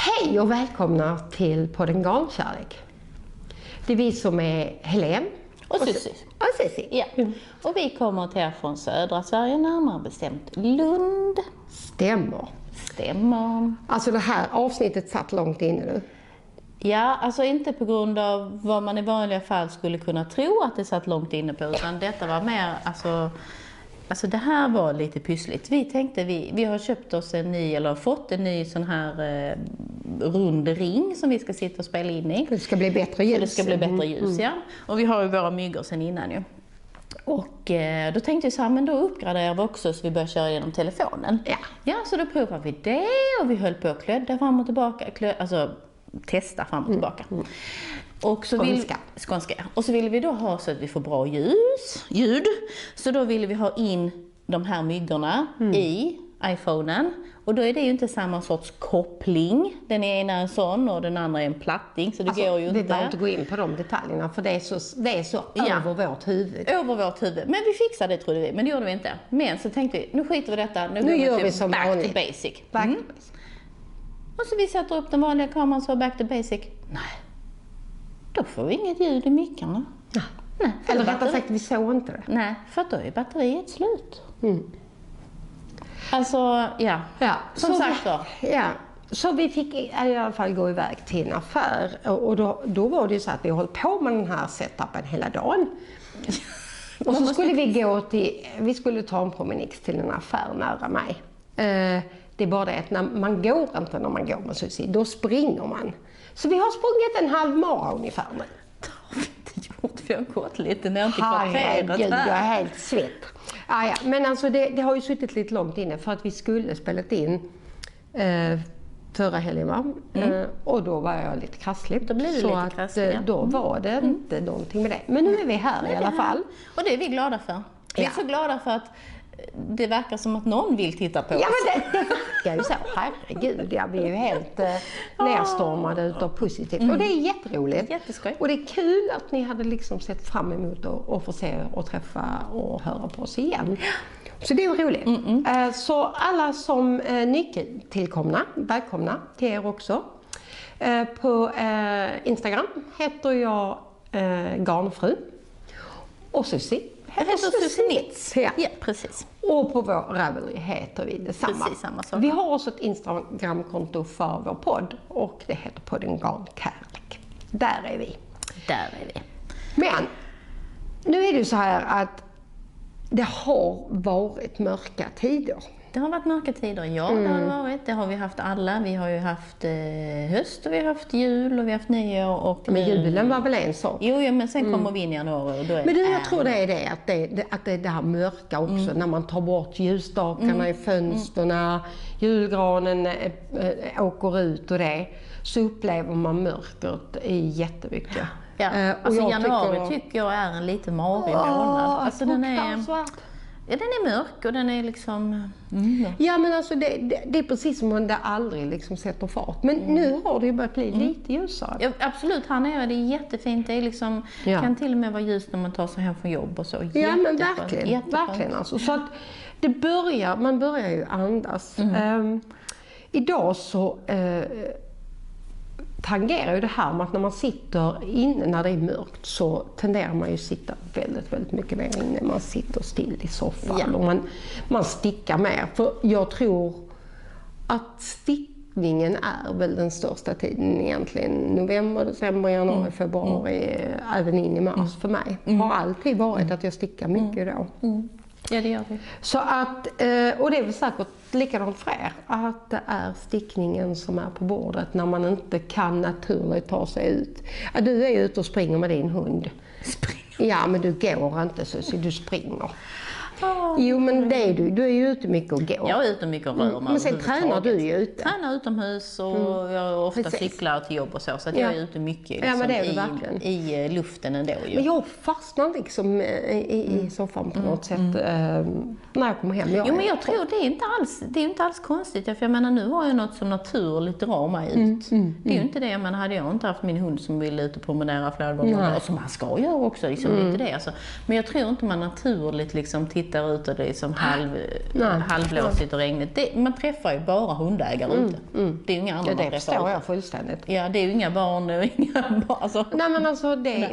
Hej och välkomna till podden Garnkärlek. Det är vi som är Helen och Susie. Ja. Och vi kommer till er från södra Sverige, närmare bestämt Lund. Stämmer. Alltså det här avsnittet satt långt inne nu. Ja, alltså inte på grund av vad man i vanliga fall skulle kunna tro att det satt långt inne på, utan detta var mer, alltså det här var lite pyssligt. Vi tänkte, vi har köpt oss fått en ny sån här rund ring som vi ska sitta och spela in i. Det ska bli bättre ljus. Det ska bli bättre ljus, ja. Och vi har ju våra myggor sen innan ju. Och då tänkte jag så här, men då uppgraderar vi också så vi börjar köra genom telefonen. Ja, så då provar vi det och vi höll på att klödda fram och tillbaka, testa fram och tillbaka. Och så skånska. Och så ville vi då ha så att vi får bra ljud. Så då ville vi ha in de här myggorna i iPhonen. Och då är det ju inte samma sorts koppling. Den ena är en sån och den andra är en platting. Så det går ju inte. Vi behöver inte gå in på de detaljerna för det är så över vårt huvud. Över vårt huvud. Men vi fixade det, trodde vi. Men det gjorde vi inte. Men så tänkte vi, nu skiter vi detta. Nu gör vi som back to basic. Och så vi sätter upp den vanliga kameran så back to basic. Nej. Då får vi inget ljud i mickarna. Nej. Eller rättare sagt, vi såg inte det. Nej, för då är batteriet slut. Alltså, ja. Som sagt då. Ja. Så vi fick i alla fall gå iväg till en affär. Och då var det ju så att vi höll på med den här setupen hela dagen. Och så skulle vi skulle ta en promenix till en affär nära mig. Det är bara det att man går inte när man går med Susie, då springer man. Så vi har sprungit en halv mara ungefär nu. Det har vi inte gjort, vi har gått lite ner till kvarteret. Jag är helt svett. Ja. Men alltså det har ju suttit lite långt inne för att vi skulle spelat in förra helgen, va? Och då var jag lite krasslig. Då blev det lite krasslig. Då var det inte någonting med det. Men nu är vi här i alla fall. Och det är vi glada för. Vi är så glada för att det verkar som att någon vill titta på oss. Ja, men det verkar ju så. Herregud, vi är ju helt nerstormade utav positivt. Och det är jätteroligt. Jätteskoj. Och det är kul att ni hade liksom sett fram emot att få se och träffa och höra på oss igen. Så det är ju roligt. Så alla som nytillkomna, välkomna till er också. På Instagram heter jag Garnfru. Och Susie heter Susie. Ja, precis. Och på vår Ravelry heter vi detsamma. Precis samma sak. Vi har också ett Instagramkonto för vår podd och det heter podden Garnkärlek. Där är vi. Men nu är det ju så här att det har varit mörka tider. Det har varit mörka tider, ja. Det har det varit. Det har vi haft alla. Vi har ju haft höst och vi har haft jul och vi har haft nyår. Och men julen var väl en sak? Jo, men sen kommer vi in i januari och då är men du, jag tror det är det, att det är det här mörka också. När man tar bort ljusstakarna i fönsterna, julgranen åker ut och det. Så upplever man mörkret i jättemycket. Ja, alltså januari tycker jag är en lite marig månad. Alltså den är mörk och den är liksom... Ja, men alltså det är precis som om det aldrig liksom sätter fart. Men nu har det ju börjat bli lite ljusare. Ja, absolut, här nere det är jättefint. Det är liksom, kan till och med vara ljus när man tar sig hem från jobb och så. Ja, men verkligen alltså. Så att man börjar ju andas. Idag så... tangerar ju det här med att när man sitter inne när det är mörkt så tenderar man ju sitta väldigt, väldigt mycket mer inne. Man sitter still i soffan och man stickar mer. För jag tror att stickningen är väl den största tiden egentligen. November, december, januari, februari, även in i mars för mig. Har alltid varit att jag stickar mycket då. Ja, det gör vi. Så att, och det är väl säkert likadant för er, att det är stickningen som är på bordet när man inte kan naturligt ta sig ut. Ja, du är ute och springer med din hund. Ja, men du går inte så du springer. Jo, men det är du är ju ute mycket och går. Jag är ute mycket och rör mig. Men sen tränar du ju ute. Tränar utomhus och jag ofta cyklar till jobb och så att jag är ute mycket liksom, men det är verkligen i luften ändå. Ju. Men jag fastnar liksom i soffan på något sätt när jag kommer hem. Men jag tror det är inte alls konstigt. För jag menar, nu har jag något som naturligt drar mig ut. Det är ju inte det. Men hade jag inte haft min hund som vill ut och promenera flera gånger, som man ska göra också, liksom, inte det. Alltså. Men jag tror inte man naturligt liksom tittar sitter ute och det är som halvblåsigt och regnigt. Man träffar ju bara hundägare ute. Det är ju inga andra man träffar. Det förstår jag fullständigt. Ja, det är ju inga barn och inga barn. Alltså. Nej, men alltså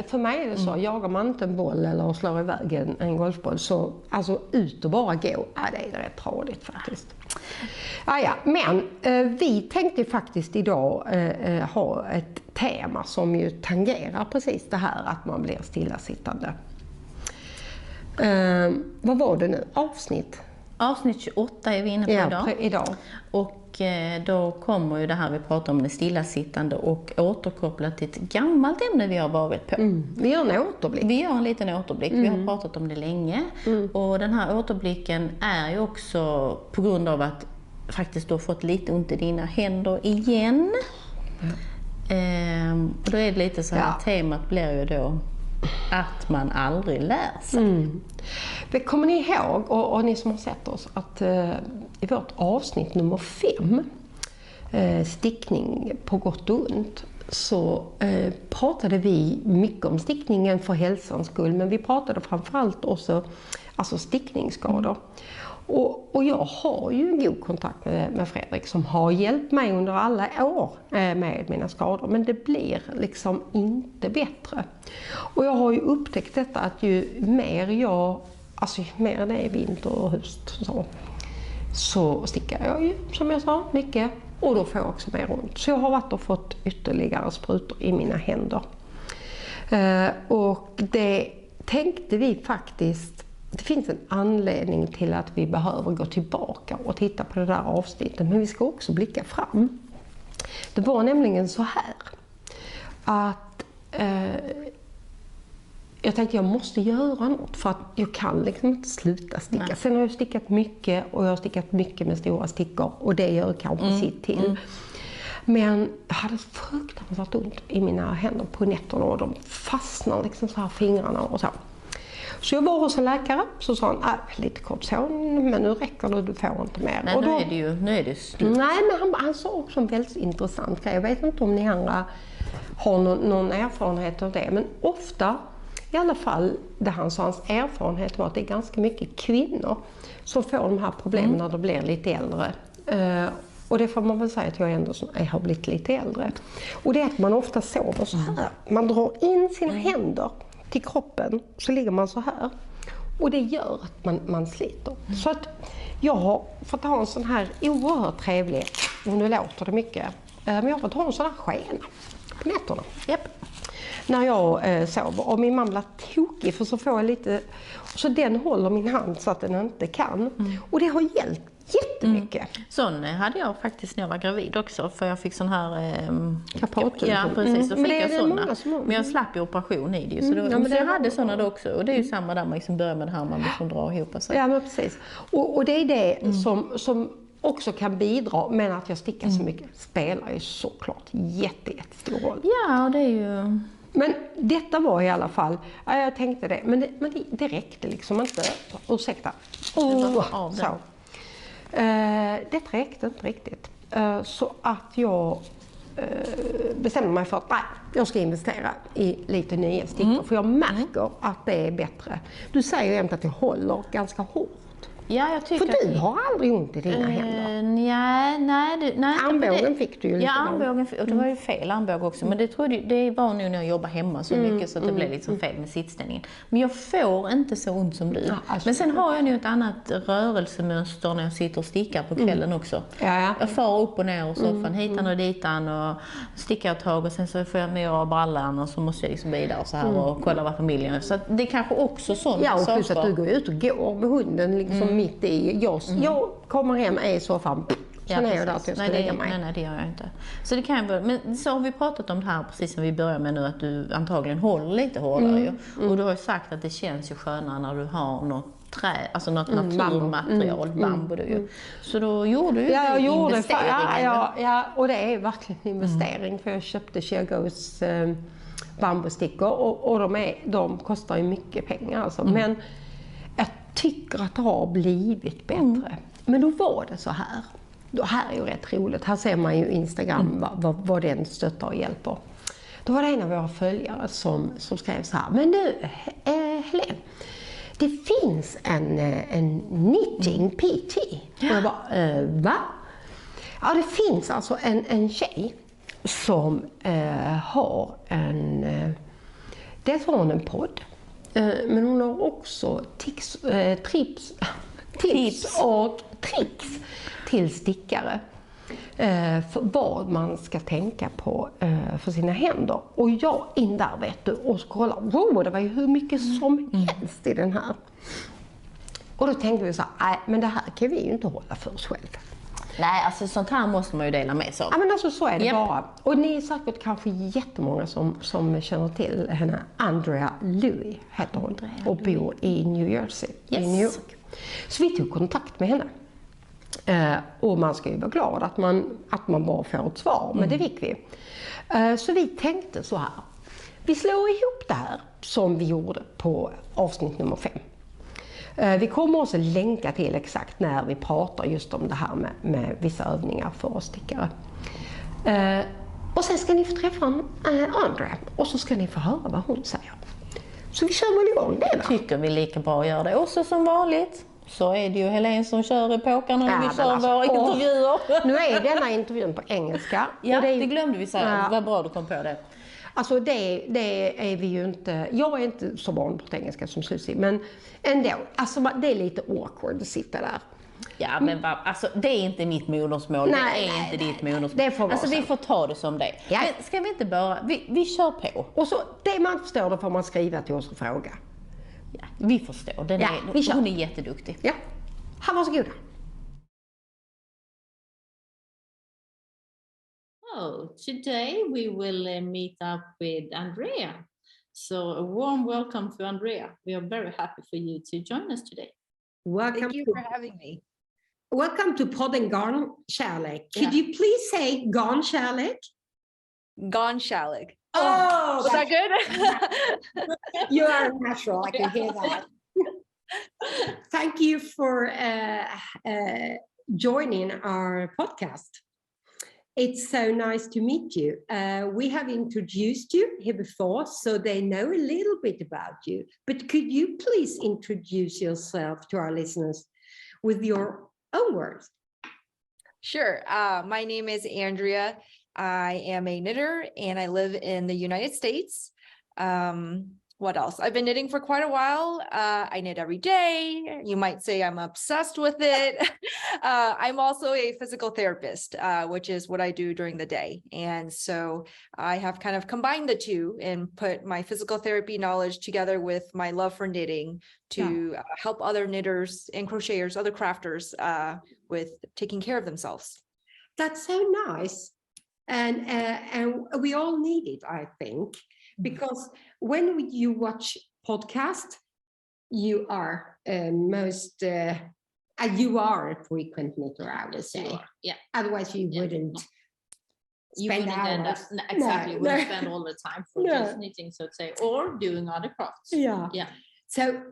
för mig är det så. Jagar man inte en boll eller slår iväg en golfboll så alltså ut och bara gå. Ja, det är rätt tradigt faktiskt. Ja, men vi tänkte faktiskt idag ha ett tema som ju tangerar precis det här att man blir stillasittande. Vad var det nu? Avsnitt 28 är vi inne på idag. Och då kommer ju det här vi pratar om, det stillasittande och återkopplat till ett gammalt ämne vi har varit på. Vi gör en återblick. Vi gör en liten återblick. Vi har pratat om det länge. Och den här återblicken är ju också på grund av att faktiskt du har fått lite ont i dina händer igen. Och då är det lite så här, temat blir ju då att man aldrig lär sig. Kommer ni ihåg, och ni som har sett oss, att i vårt avsnitt nummer 5, stickning på gott och ont, så pratade vi mycket om stickningen för hälsans skull, men vi pratade framförallt också alltså stickningsskador. Och jag har ju en god kontakt med Fredrik som har hjälpt mig under alla år med mina skador. Men det blir liksom inte bättre. Och jag har ju upptäckt detta att ju mer mer det är vinter och höst så stickar jag ju, som jag sa, mycket. Och då får jag också mer ont. Så jag har varit och fått ytterligare sprutor i mina händer. Och det tänkte vi faktiskt. Det finns en anledning till att vi behöver gå tillbaka och titta på det där avsnittet, men vi ska också blicka fram. Det var nämligen så här att jag tänkte jag måste göra något för att jag kan liksom inte sluta sticka. Nej. Sen har jag stickat mycket och jag har stickat mycket med stora stickor och det gör kanske sitt till. Men jag hade fruktansvärt ont i mina händer på nätterna och de fastnar liksom så här fingrarna och så. Så jag var hos en läkare, så sa han, lite kortison, men nu räcker det, du får inte mer. Nej, och då, nu är det slut. Nej, men han sa också en väldigt intressant grej. Jag vet inte om ni andra har någon erfarenhet av det, men ofta, i alla fall det han sa, hans erfarenhet var att det är ganska mycket kvinnor som får de här problemen när de blir lite äldre. Och det får man väl säga att jag ändå har blivit lite äldre. Och det är att man ofta sover så här. Man drar in sina händer till kroppen, så ligger man så här. Och det gör att man sliter. Så att jag har fått ha en sån här oerhört trevlig, och nu låter det mycket, men jag har fått ha en sån här skena på nätterna. När jag sover. Och min mamma blir tokig för så får jag lite, så den håller min hand så att den inte kan. Och det har hjälpt jättemycket. Sån hade jag faktiskt när jag var gravid också, för jag fick sån här kapot. Ja, precis. Så fick jag såna. Men jag slapp ju operation i det. Så, så jag hade såna då också. Och det är ju samma där man liksom börjar med det här, man liksom drar ihop sig. Ja, men precis. Och det är det som också kan bidra, men att jag stickar så mycket spelar ju såklart jättestor roll. Ja, och det är ju... Men detta var i alla fall, jag tänkte det, men det räckte liksom inte. Ursäkta. Så. Det räckte inte riktigt. Så att jag bestämde mig för att jag ska investera i lite nya stickor. För jag märker att det är bättre. Du säger ju att det håller ganska hårt. Ja, jag tycker för du har aldrig ont i dina händer. Nej. Armbågen fick du ju lite. Ja, armbågen, och det var ju fel armbåge också. Men det var nog när jag jobbade hemma så mycket så att det blev liksom fel med sittställningen. Men jag får inte så ont som du. Ja, men sen har jag nu ett annat rörelsemönster när jag sitter och stickar på kvällen också. Ja. Jag far upp och ner och soffan, hitan och ditan och stickar ett tag och sen så får jag ner av brallan och så måste jag liksom vidare så här och kolla vad familjen är. Så att det är kanske också sånt. Ja, och plus att du går ut och går med hunden liksom mitt i. Jag kommer hem i soffan. Sen är jag där att jag ska lägga mig. Nej, det gör jag inte. Så det kan jag, men så har vi pratat om det här precis som vi börjar med nu, att du antagligen håller lite hårdare ju. Och du har ju sagt att det känns ju skönare när du har något trä, alltså något naturmaterial, bambu ju. Så då gjorde du investeringen. Ja, och det är verkligen en investering för jag köpte Kyrgås bambustickor och de kostar ju mycket pengar alltså. Men jag tycker att det har blivit bättre. Men då var det så här. Det här är ju rätt roligt. Här ser man ju Instagram vad den stöttar och hjälper. Då var det en av våra följare som skrev så här. Men du, Helene, det finns en knitting PT. Och jag bara, va? Ja, det finns alltså en tjej som har dels har hon en podd, men hon har också tips och tricks till stickare för vad man ska tänka på för sina händer. Och jag in där, vet du, och kollar, wow, det var ju hur mycket som helst i den här. Och då tänkte vi så här, nej, men det här kan vi ju inte hålla för oss själva. Nej, alltså sånt här måste man ju dela med sig av. Ja, men alltså så är det bara. Och ni är säkert kanske jättemånga som känner till henne. Andrea Lui heter hon och bor i New Jersey, i New York. Så vi tog kontakt med henne. Och man ska ju vara glad att man bara får ett svar, men det fick vi. Så vi tänkte så här. Vi slår ihop det här som vi gjorde på avsnitt nummer 5. Vi kommer också länka till exakt när vi pratar just om det här med vissa övningar för oss stickare. Och sen ska ni få träffa Andrea och så ska ni få höra vad hon säger. Så vi kör väl igång det, va? Tycker vi lika bra att göra det. Och så som vanligt så är det ju Helene som kör i pokarna när vi kör våra intervjuer. Nu är denna intervjun på engelska. Ja, och det glömde vi säga. Vad bra du kom på det. Alltså det är vi ju inte, jag är inte så van på engelska som Susie, men ändå, alltså det är lite awkward att sitta där. Ja, men alltså det är inte mitt modersmål, det är inte ditt modersmål. Det får vara alltså så. vi får ta det som det. Ja. Men ska vi inte bara, vi kör på. Och så, det man förstår, då får man skriva till oss och fråga. Ja, vi förstår, hon är jätteduktig. Ja, varsågoda. Oh, today we will meet up with Andrea. So a warm welcome to Andrea. We are very happy for you to join us today. Welcome. Thank you for having me. Welcome to podden Garn Kärlek. Could you please say Garn Kärlek? Gone Shalik. Oh, Was that good? you are natural, I can hear that. Thank you for joining our podcast. It's so nice to meet you. We have introduced you here before, so they know a little bit about you. But could you please introduce yourself to our listeners with your own words? Sure. My name is Andrea. I am a knitter and I live in the United States. What else? I've been knitting for quite a while. I knit every day. You might say I'm obsessed with it. I'm also a physical therapist, which is what I do during the day. And so I have kind of combined the two and put my physical therapy knowledge together with my love for knitting to help other knitters and crocheters, other crafters with taking care of themselves. That's so nice. And we all need it, I think. Because when you watch podcast, you are you are a frequent knitter, I would say. Yeah. Otherwise, you wouldn't. You wouldn't end up exactly. You wouldn't spend all the time for just knitting, so to say, or doing other crafts. Yeah. Yeah. So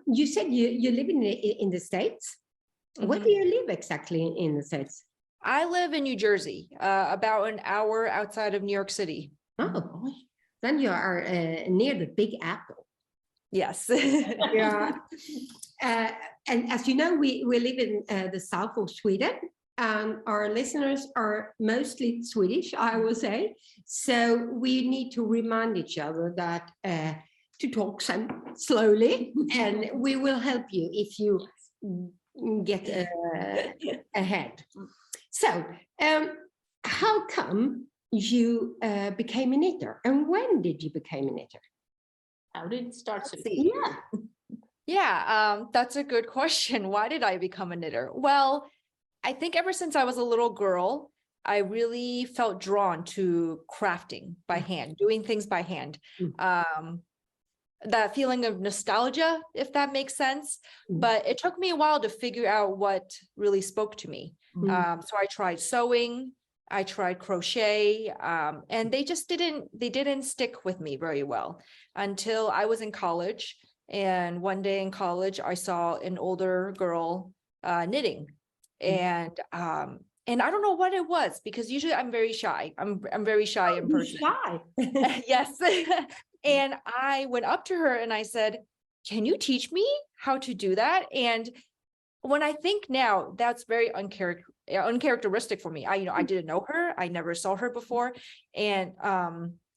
you said you live in the States. Mm-hmm. Where do you live exactly in the States? I live in New Jersey, about an hour outside of New York City. Oh. Then you are near the Big Apple. Yes. Yeah. And as you know, we live in the south of Sweden, and our listeners are mostly Swedish, I would say. So we need to remind each other that to talk slowly, and we will help you if you get ahead. So, how come you became a knitter, and when did you become a knitter? How did it start? Yeah, that's a good question. Why did I become a knitter? Well, I think ever since I was a little girl, I really felt drawn to crafting by hand, doing things by hand. That feeling of nostalgia, if that makes sense. But it took me a while to figure out what really spoke to me. So I tried sewing, I tried crochet, and they didn't stick with me very well until I was in college. And one day in college, I saw an older girl knitting, and I don't know what it was, because usually I'm very shy. I'm very shy in person. Shy. Yes. And I went up to her and I said, can you teach me how to do that? And when I think now, that's very uncharacteristic for me. I didn't know her. I never saw her before. And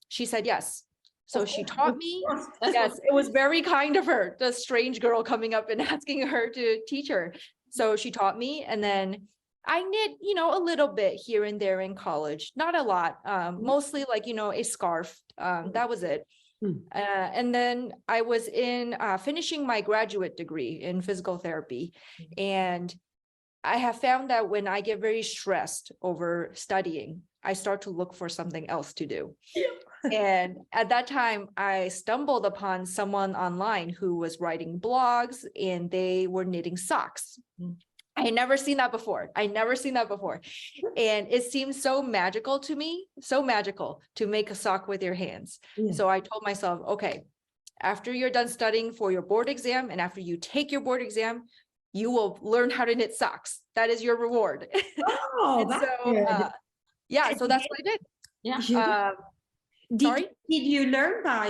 she said yes. So she taught me. Yes, it was very kind of her, the strange girl coming up and asking her to teach her. So she taught me, and then I knit, a little bit here and there in college, not a lot, mostly like, a scarf. That was it. And then I was finishing my graduate degree in physical therapy. And I have found that when I get very stressed over studying, I start to look for something else to do. And at that time, I stumbled upon someone online who was writing blogs, and they were knitting socks. I had never seen that before. And it seemed so magical to me, so magical to make a sock with your hands. So I told myself, okay, after you're done studying for your board exam, and after you take your board exam, you will learn how to knit socks. That is your reward. Oh, that's good. Yeah, so that's what I did. Yeah. Did you learn by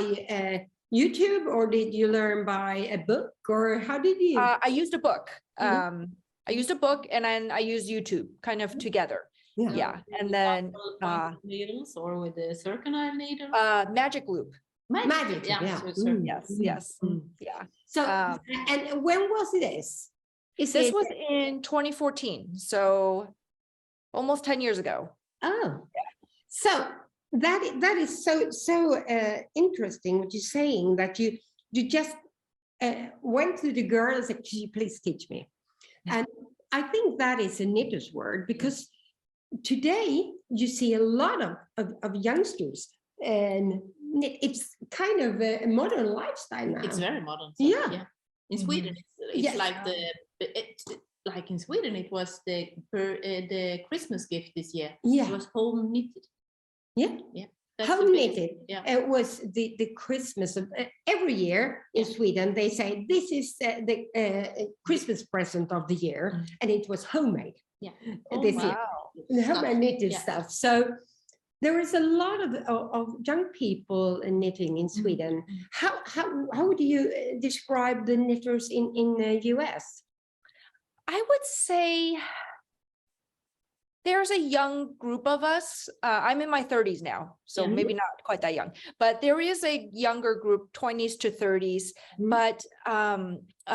YouTube, or did you learn by a book, or how did you? I used a book. I used a book, and then I used YouTube kind of together. Yeah. And then needles, or with the circular needle? Magic loop. Magic. Yes. Yeah. So, and when was this? This was in 2014. So almost 10 years ago. Oh, so that is so interesting what you're saying, that you just went to the girl and said, "Could you please teach me?" And I think that is a knitter's word, because today you see a lot of youngsters, and it's kind of a modern lifestyle now. It's very modern. So, yeah. In Sweden, it's like like in Sweden, it was the Christmas gift this year. Yeah. It was home knitted. Yeah. Yeah. Home knitted. Yeah. It was the Christmas of every year in Sweden. They say this is the Christmas present of the year, and it was homemade. Yeah. This year, the homemade knitted stuff. So there is a lot of young people knitting in Sweden. How would you describe the knitters in the US? I would say there's a young group of us. I'm in my 30s now, so maybe not quite that young, but there is a younger group, 20s to 30s. But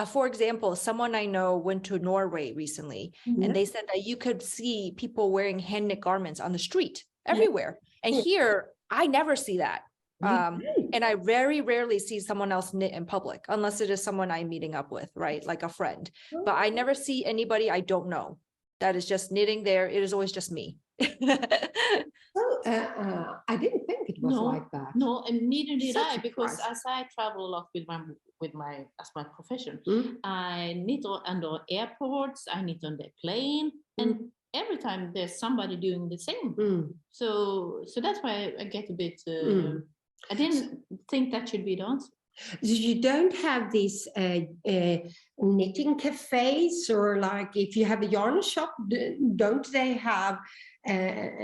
for example, someone I know went to Norway recently, and they said that you could see people wearing hand knit garments on the street everywhere. And here, I never see that. And I very rarely see someone else knit in public, unless it is someone I'm meeting up with, right? Like a friend. But I never see anybody I don't know that is just knitting there. It is always just me. I didn't think it was like that. No, and neither did I, because as I travel a lot with my profession, I knit under airports, I knit on the plane, and every time there's somebody doing the same. So that's why I get a bit. I didn't think that should be the answer. You don't have these knitting cafes, or like if you have a yarn shop, don't they have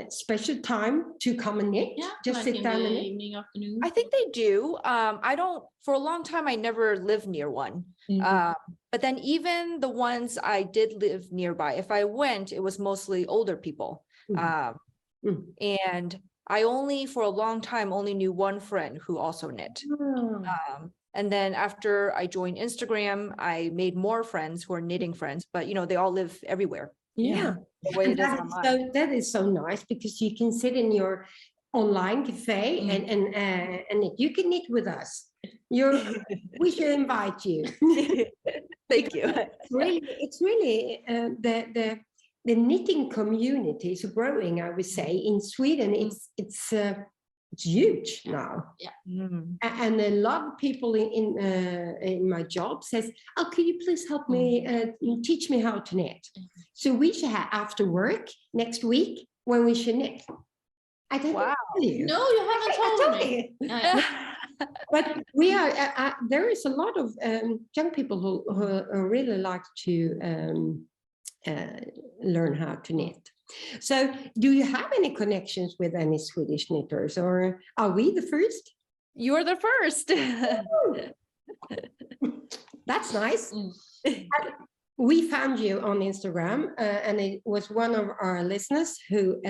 special time to come and knit? Yeah, just like sit down and knit? evening, afternoon. I think they do. I don't, for a long time, I never lived near one. But then even the ones I did live nearby, if I went, it was mostly older people. And I for a long time, only knew one friend who also knit. And then after I joined Instagram, I made more friends who are knitting friends, but they all live everywhere. Yeah. The way it is online. That is so nice, because you can sit in your online cafe and you can knit with us. We should invite you. Thank you. It's really the knitting community is growing, I would say. In Sweden, it's huge now. And a lot of people in my job says, "Oh, can you please help me teach me how to knit?" So we should have after work next week when we should knit. I didn't tell you. No, you haven't told me. But we are. There is a lot of young people who really like to learn how to knit. So do you have any connections with any Swedish knitters, or are we the first? You're the first. That's nice. We found you on Instagram, and it was one of our listeners who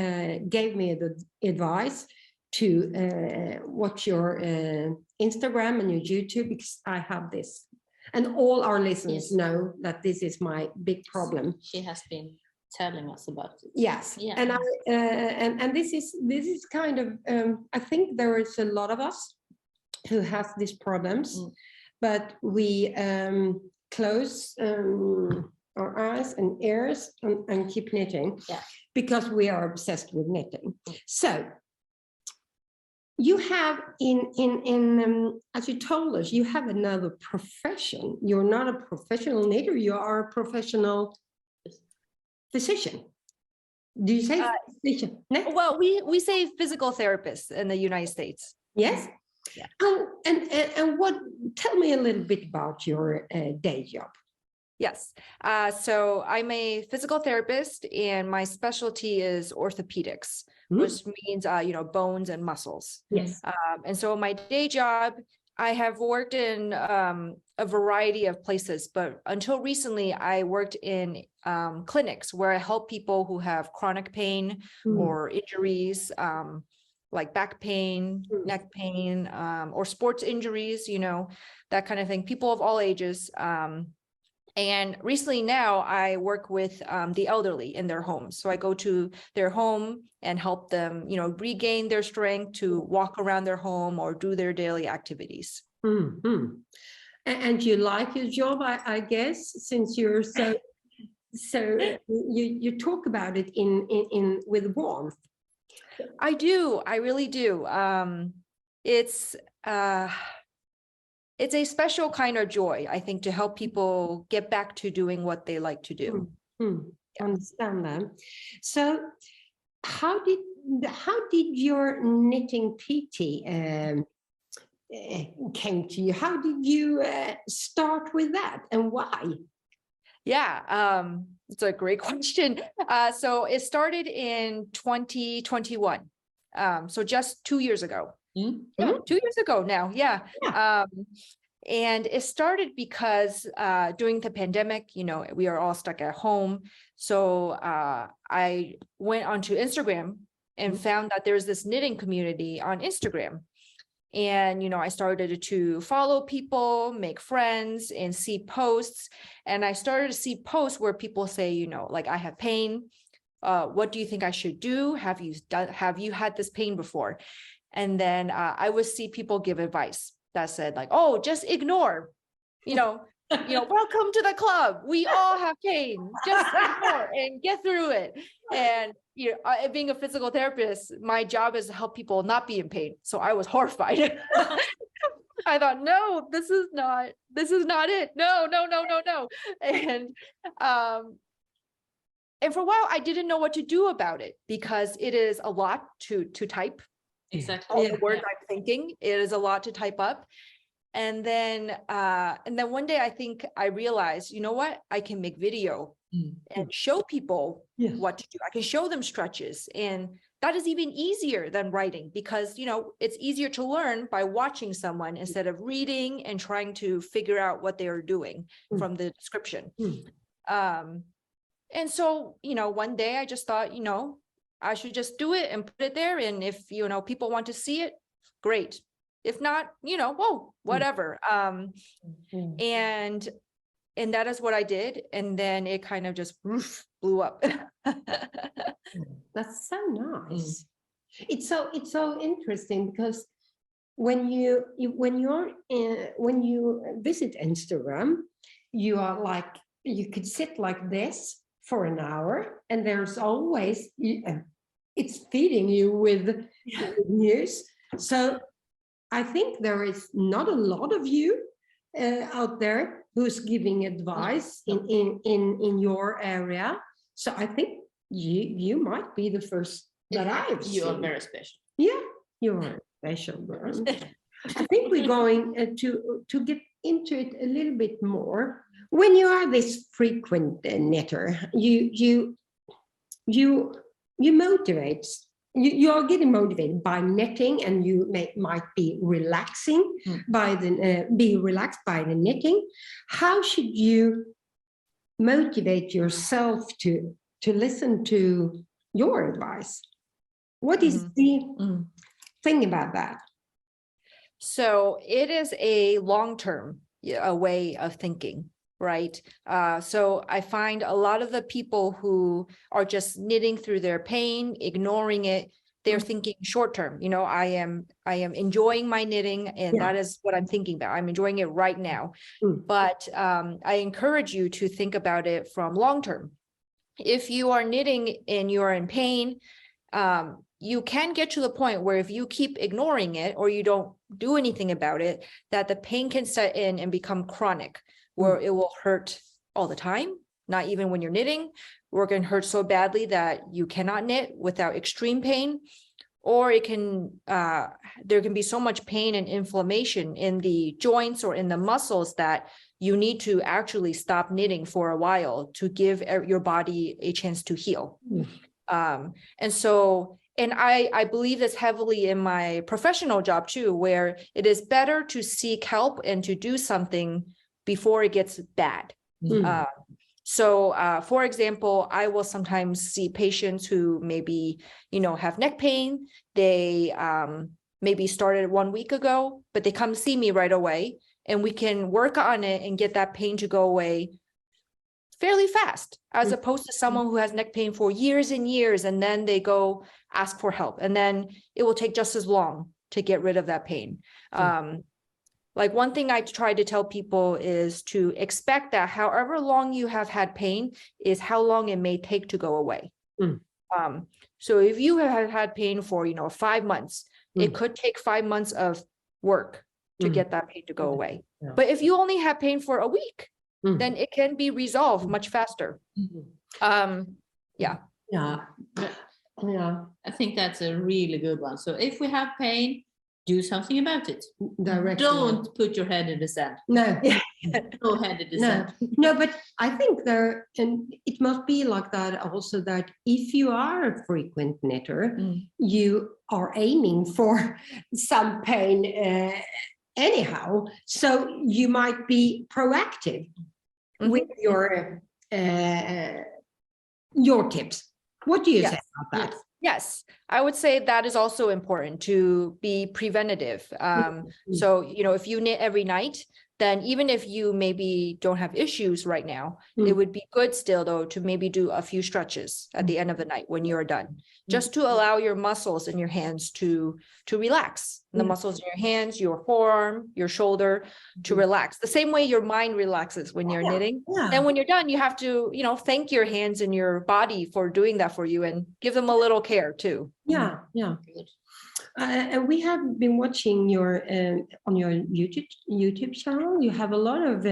gave me the advice to watch your Instagram and your YouTube, because I have this. And all our listeners know that this is my big problem. She has been telling us about it. Yes, yeah. And this is kind of I think there is a lot of us who has these problems, but we close our eyes and ears and keep knitting, because we are obsessed with knitting. So you have in as you told us, you have another profession. You're not a professional knitter, you are a professional physician. Do you say physician? No? Well, we say physical therapist in the United States. Yes. Yeah. And what? Tell me a little bit about your day job. Yes. So I'm a physical therapist, and my specialty is orthopedics, which means bones and muscles. Yes. And so my day job, I have worked in a variety of places, but until recently, I worked in clinics where I help people who have chronic pain or injuries, like back pain, neck pain, or sports injuries, that kind of thing, people of all ages. And recently now I work with the elderly in their homes. So I go to their home and help them, regain their strength to walk around their home or do their daily activities. Mm-hmm. And you like your job, I guess, since you're so you talk about it in with warmth. I do. I really do. It's a special kind of joy, I think, to help people get back to doing what they like to do. Understand that. So how did your knitting PT came to you? How did you start with that, and why? Yeah, it's a great question. So it started in 2021. So just 2 years ago. Yeah, 2 years ago now. Yeah. And it started because during the pandemic, we are all stuck at home. So I went onto Instagram and found that there's this knitting community on Instagram. And, I started to follow people, make friends, and see posts. And I started to see posts where people say, like, I have pain. What do you think I should do? Have you had this pain before? And then I would see people give advice that said, like, oh, just ignore, welcome to the club. We all have pain. Just ignore and get through it. And being a physical therapist, my job is to help people not be in pain. So I was horrified. I thought, no, this is not it. No. And for a while, I didn't know what to do about it, because it is a lot to type. Exactly. All the words I'm thinking, it is a lot to type up. And then one day I think I realized, you know what, I can make video and show people what to do. I can show them stretches, and that is even easier than writing, because it's easier to learn by watching someone instead of reading and trying to figure out what they are doing from the description. And so, one day I just thought, I should just do it and put it there. And if, people want to see it, great. If not, whoa, whatever. And that is what I did. And then it kind of just blew up. That's so nice. It's so interesting, because when you visit Instagram, you are like, you could sit like this for an hour, and there's always it's feeding you with news. So I think there is not a lot of you out there who's giving advice in your area. So I think you might be the first that I've seen. You are very special. Yeah, you are special, girl. I think we're going to get into it a little bit more. When you are this frequent knitter, you motivate you're getting motivated by knitting, and you might be relaxing be relaxed by the knitting. How should you motivate yourself to listen to your advice? What is the thing about that? So it is a long-term way of thinking, right? So I find a lot of the people who are just knitting through their pain, ignoring it, they're thinking short-term. You know, I am enjoying my knitting, and that is what I'm thinking about. I'm enjoying it right now. But I encourage you to think about it from long-term. If you are knitting and you are in pain, you can get to the point where if you keep ignoring it or you don't do anything about it, that the pain can set in and become chronic, where it will hurt all the time, not even when you're knitting, or it can hurt so badly that you cannot knit without extreme pain, or it can, there can be so much pain and inflammation in the joints or in the muscles that you need to actually stop knitting for a while to give your body a chance to heal. And I believe this heavily in my professional job too, where it is better to seek help and to do something before it gets bad. For example, I will sometimes see patients who maybe, have neck pain. They maybe started 1 week ago, but they come see me right away, and we can work on it and get that pain to go away fairly fast, as opposed to someone who has neck pain for years and years, and then they go ask for help, and then it will take just as long to get rid of that pain. Like one thing I try to tell people is to expect that however long you have had pain is how long it may take to go away. So if you have had pain for, 5 months, it could take 5 months of work to get that pain to go away. But if you only have pain for a week, then it can be resolved much faster. I think that's a really good one. So if we have pain, do something about it. Directly. Don't put your head in the sand. No. No head in the sand. No, but I think and it must be like that also, that if you are a frequent knitter, you are aiming for some pain anyhow. So you might be proactive with your tips. What do you say about that? Yes, I would say that is also important, to be preventative. So, if you knit every night, then even if you maybe don't have issues right now, it would be good still though to maybe do a few stretches at the end of the night when you're done, just to allow your muscles in your hands to relax. The muscles in your hands, your forearm, your shoulder to relax. The same way your mind relaxes when you're knitting. And when you're done, you have to, thank your hands and your body for doing that for you, and give them a little care too. Yeah. We have been watching your on your YouTube channel. You have a lot of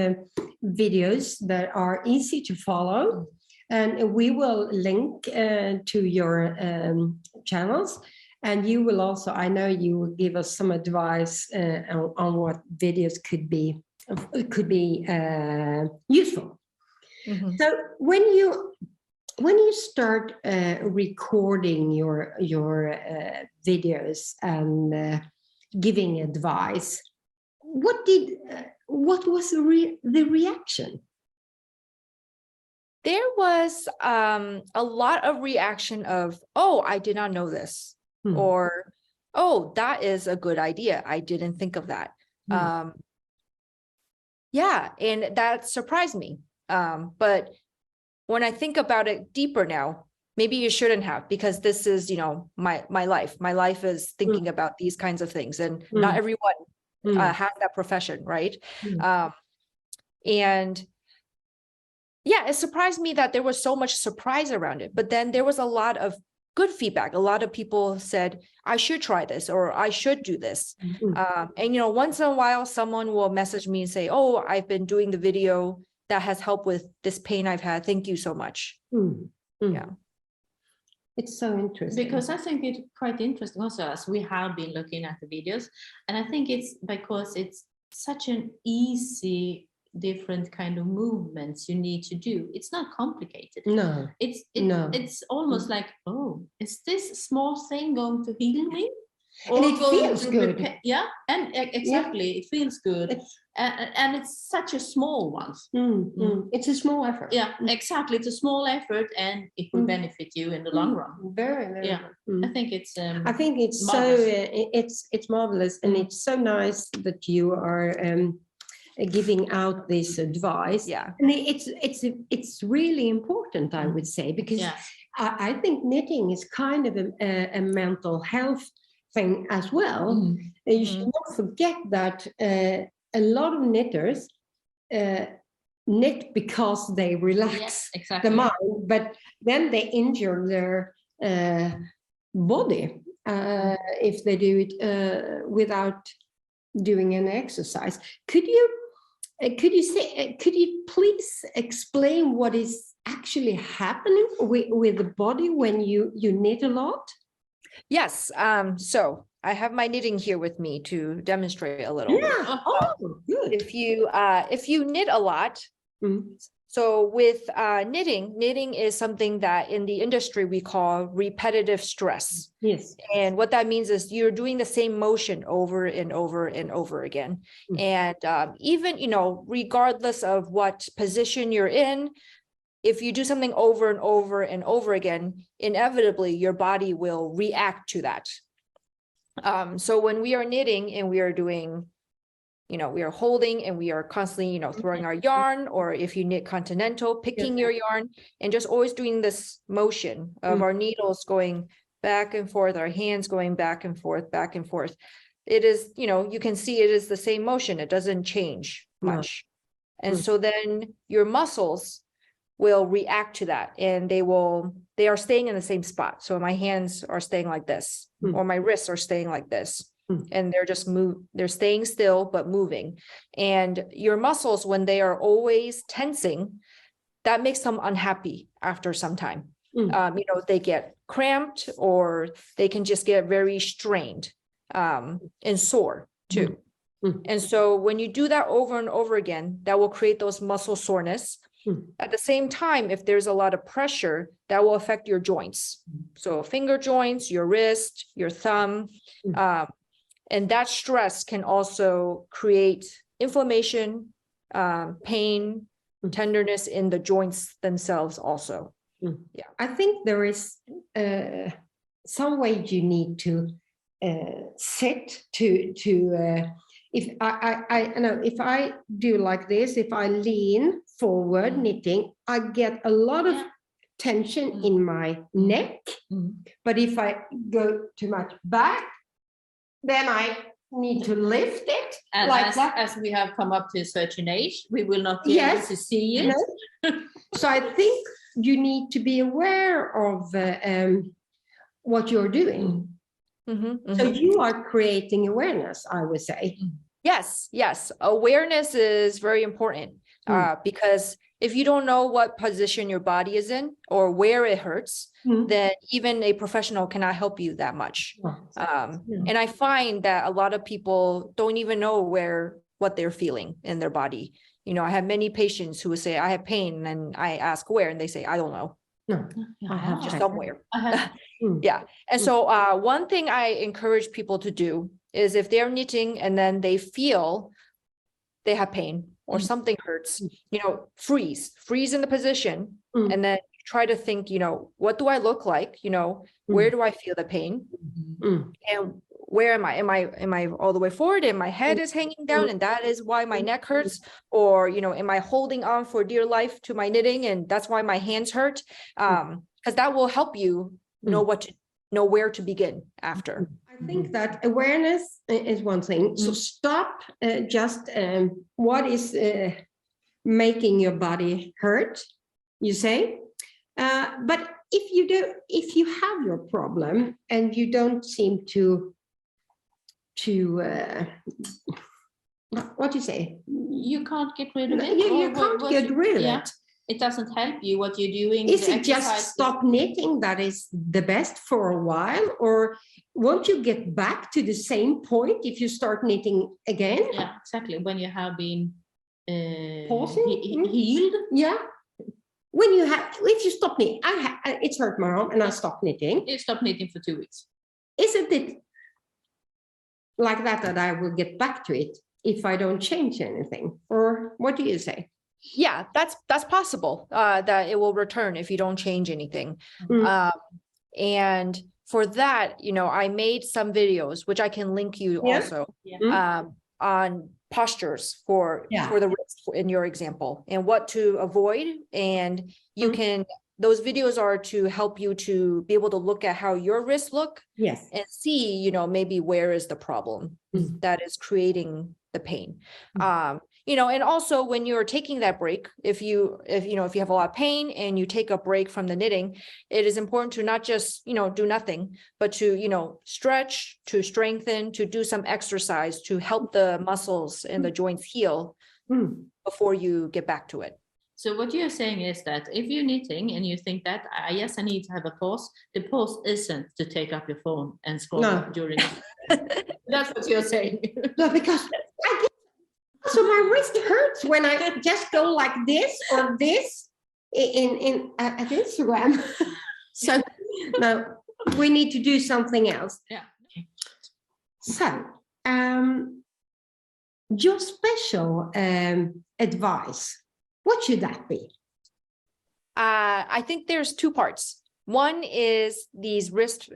videos that are easy to follow, and we will link to your channels. And you will also, I know you will give us some advice on what videos could be useful. So when you start recording your videos and giving advice, what was the reaction? There was a lot of reaction of, oh, I did not know this, or, oh, that is a good idea. I didn't think of that. And that surprised me. But when I think about it deeper now, maybe you shouldn't have, because this is, my life. My life is thinking about these kinds of things, and not everyone has that profession, right? And yeah, it surprised me that there was so much surprise around it. But then there was a lot of good feedback. A lot of people said, I should try this, or I should do this. And, once in a while, someone will message me and say, oh, I've been doing the video that has helped with this pain I've had. Thank you so much. Yeah. It's so interesting. Because I think it's quite interesting also, as we have been looking at the videos. And I think it's because it's such an easy different kind of movements you need to do. It's not complicated. No. It's almost like, oh, is this small thing going to heal me? And it feels good. And exactly, it feels good. And it's such a small one. It's a small effort. Yeah, exactly. It's a small effort, and it will benefit you in the long run. Very, very. I think it's. I think it's marvelous. it's marvelous, and it's so nice that you are giving out this advice. Yeah, and it's really important, I would say, because I think knitting is kind of a mental health thing as well. You should not forget that a lot of knitters knit because they relax the mind, but then they injure their body if they do it without doing an exercise. Could you please explain what is actually happening with the body when you knit a lot? yes. So I have my knitting here with me to demonstrate a little. Yeah. Oh, good. If you knit a lot, so with knitting is something that in the industry we call repetitive stress. Yes. And what that means is you're doing the same motion over and over and over again. And even, regardless of what position you're in, if you do something over and over and over again, inevitably your body will react to that. So when we are knitting and we are doing, we are holding and we are constantly, throwing our yarn, or if you knit continental, picking your yarn and just always doing this motion of our needles going back and forth, our hands going back and forth, back and forth. It is, you can see it is the same motion. It doesn't change much. And so then your muscles will react to that, and they are staying in the same spot. So my hands are staying like this, or my wrists are staying like this, and they're staying still, but moving. And your muscles, when they are always tensing, that makes them unhappy after some time. They get cramped, or they can just get very strained, and sore too. And so when you do that over and over again, that will create those muscle soreness. At the same time, if there's a lot of pressure, that will affect your joints. So finger joints, your wrist, your thumb, and that stress can also create inflammation, pain, tenderness in the joints themselves also. I think there is some way you need to sit to if I do like this, if I lean forward knitting, I get a lot of tension in my neck. But if I go too much back, then I need to lift it. And like as we have come up to a certain age, we will not be able to see it. So I think you need to be aware of what you're doing. So you are creating awareness, I would say. Yes. Awareness is very important because if you don't know what position your body is in or where it hurts, then even a professional cannot help you that much. And I find that a lot of people don't even know what they're feeling in their body. I have many patients who will say, I have pain, and I ask where, and they say, I don't know. I have just somewhere. Yeah. And so one thing I encourage people to do is if they're knitting and then they feel they have pain or something hurts, freeze in the position, and then try to think, what do I look like? Where do I feel the pain? And where am I? Am I all the way forward and my head is hanging down and that is why my neck hurts? Or, am I holding on for dear life to my knitting and that's why my hands hurt? Because that will help you know where to begin after. I think that awareness is one thing. So stop just what is making your body hurt, you say. But if you have your problem and you don't seem to what do you say? You can't get rid of it. You can't get rid of it. It doesn't help you what you're doing. Is it just stop knitting that is the best for a while, or won't you get back to the same point if you start knitting again? Yeah, exactly. When you have been Pausing? healed. Yeah. When you have, if you stop knitting, it's hurt my arm and I stop knitting. You stop knitting for 2 weeks. Isn't it like that I will get back to it if I don't change anything? Or what do you say? Yeah, that's possible, that it will return if you don't change anything. And for that, I made some videos, which I can link you also, on postures for the wrist in your example and what to avoid. And you can, those videos are to help you to be able to look at how your wrists look and see, maybe where is the problem that is creating the pain. And also when you're taking that break, if you have a lot of pain and you take a break from the knitting, it is important to not just, do nothing, but to, stretch, to strengthen, to do some exercise to help the muscles and the joints heal before you get back to it. So what you're saying is that if you're knitting and you think that, yes, I need to have a pause, the pause isn't to take up your phone and scroll during it. That's what you're saying. No, because so my wrist hurts when I just go like this or this at Instagram. So no, we need to do something else. Yeah. So your special advice, what should that be? I think there's two parts. One is these wrist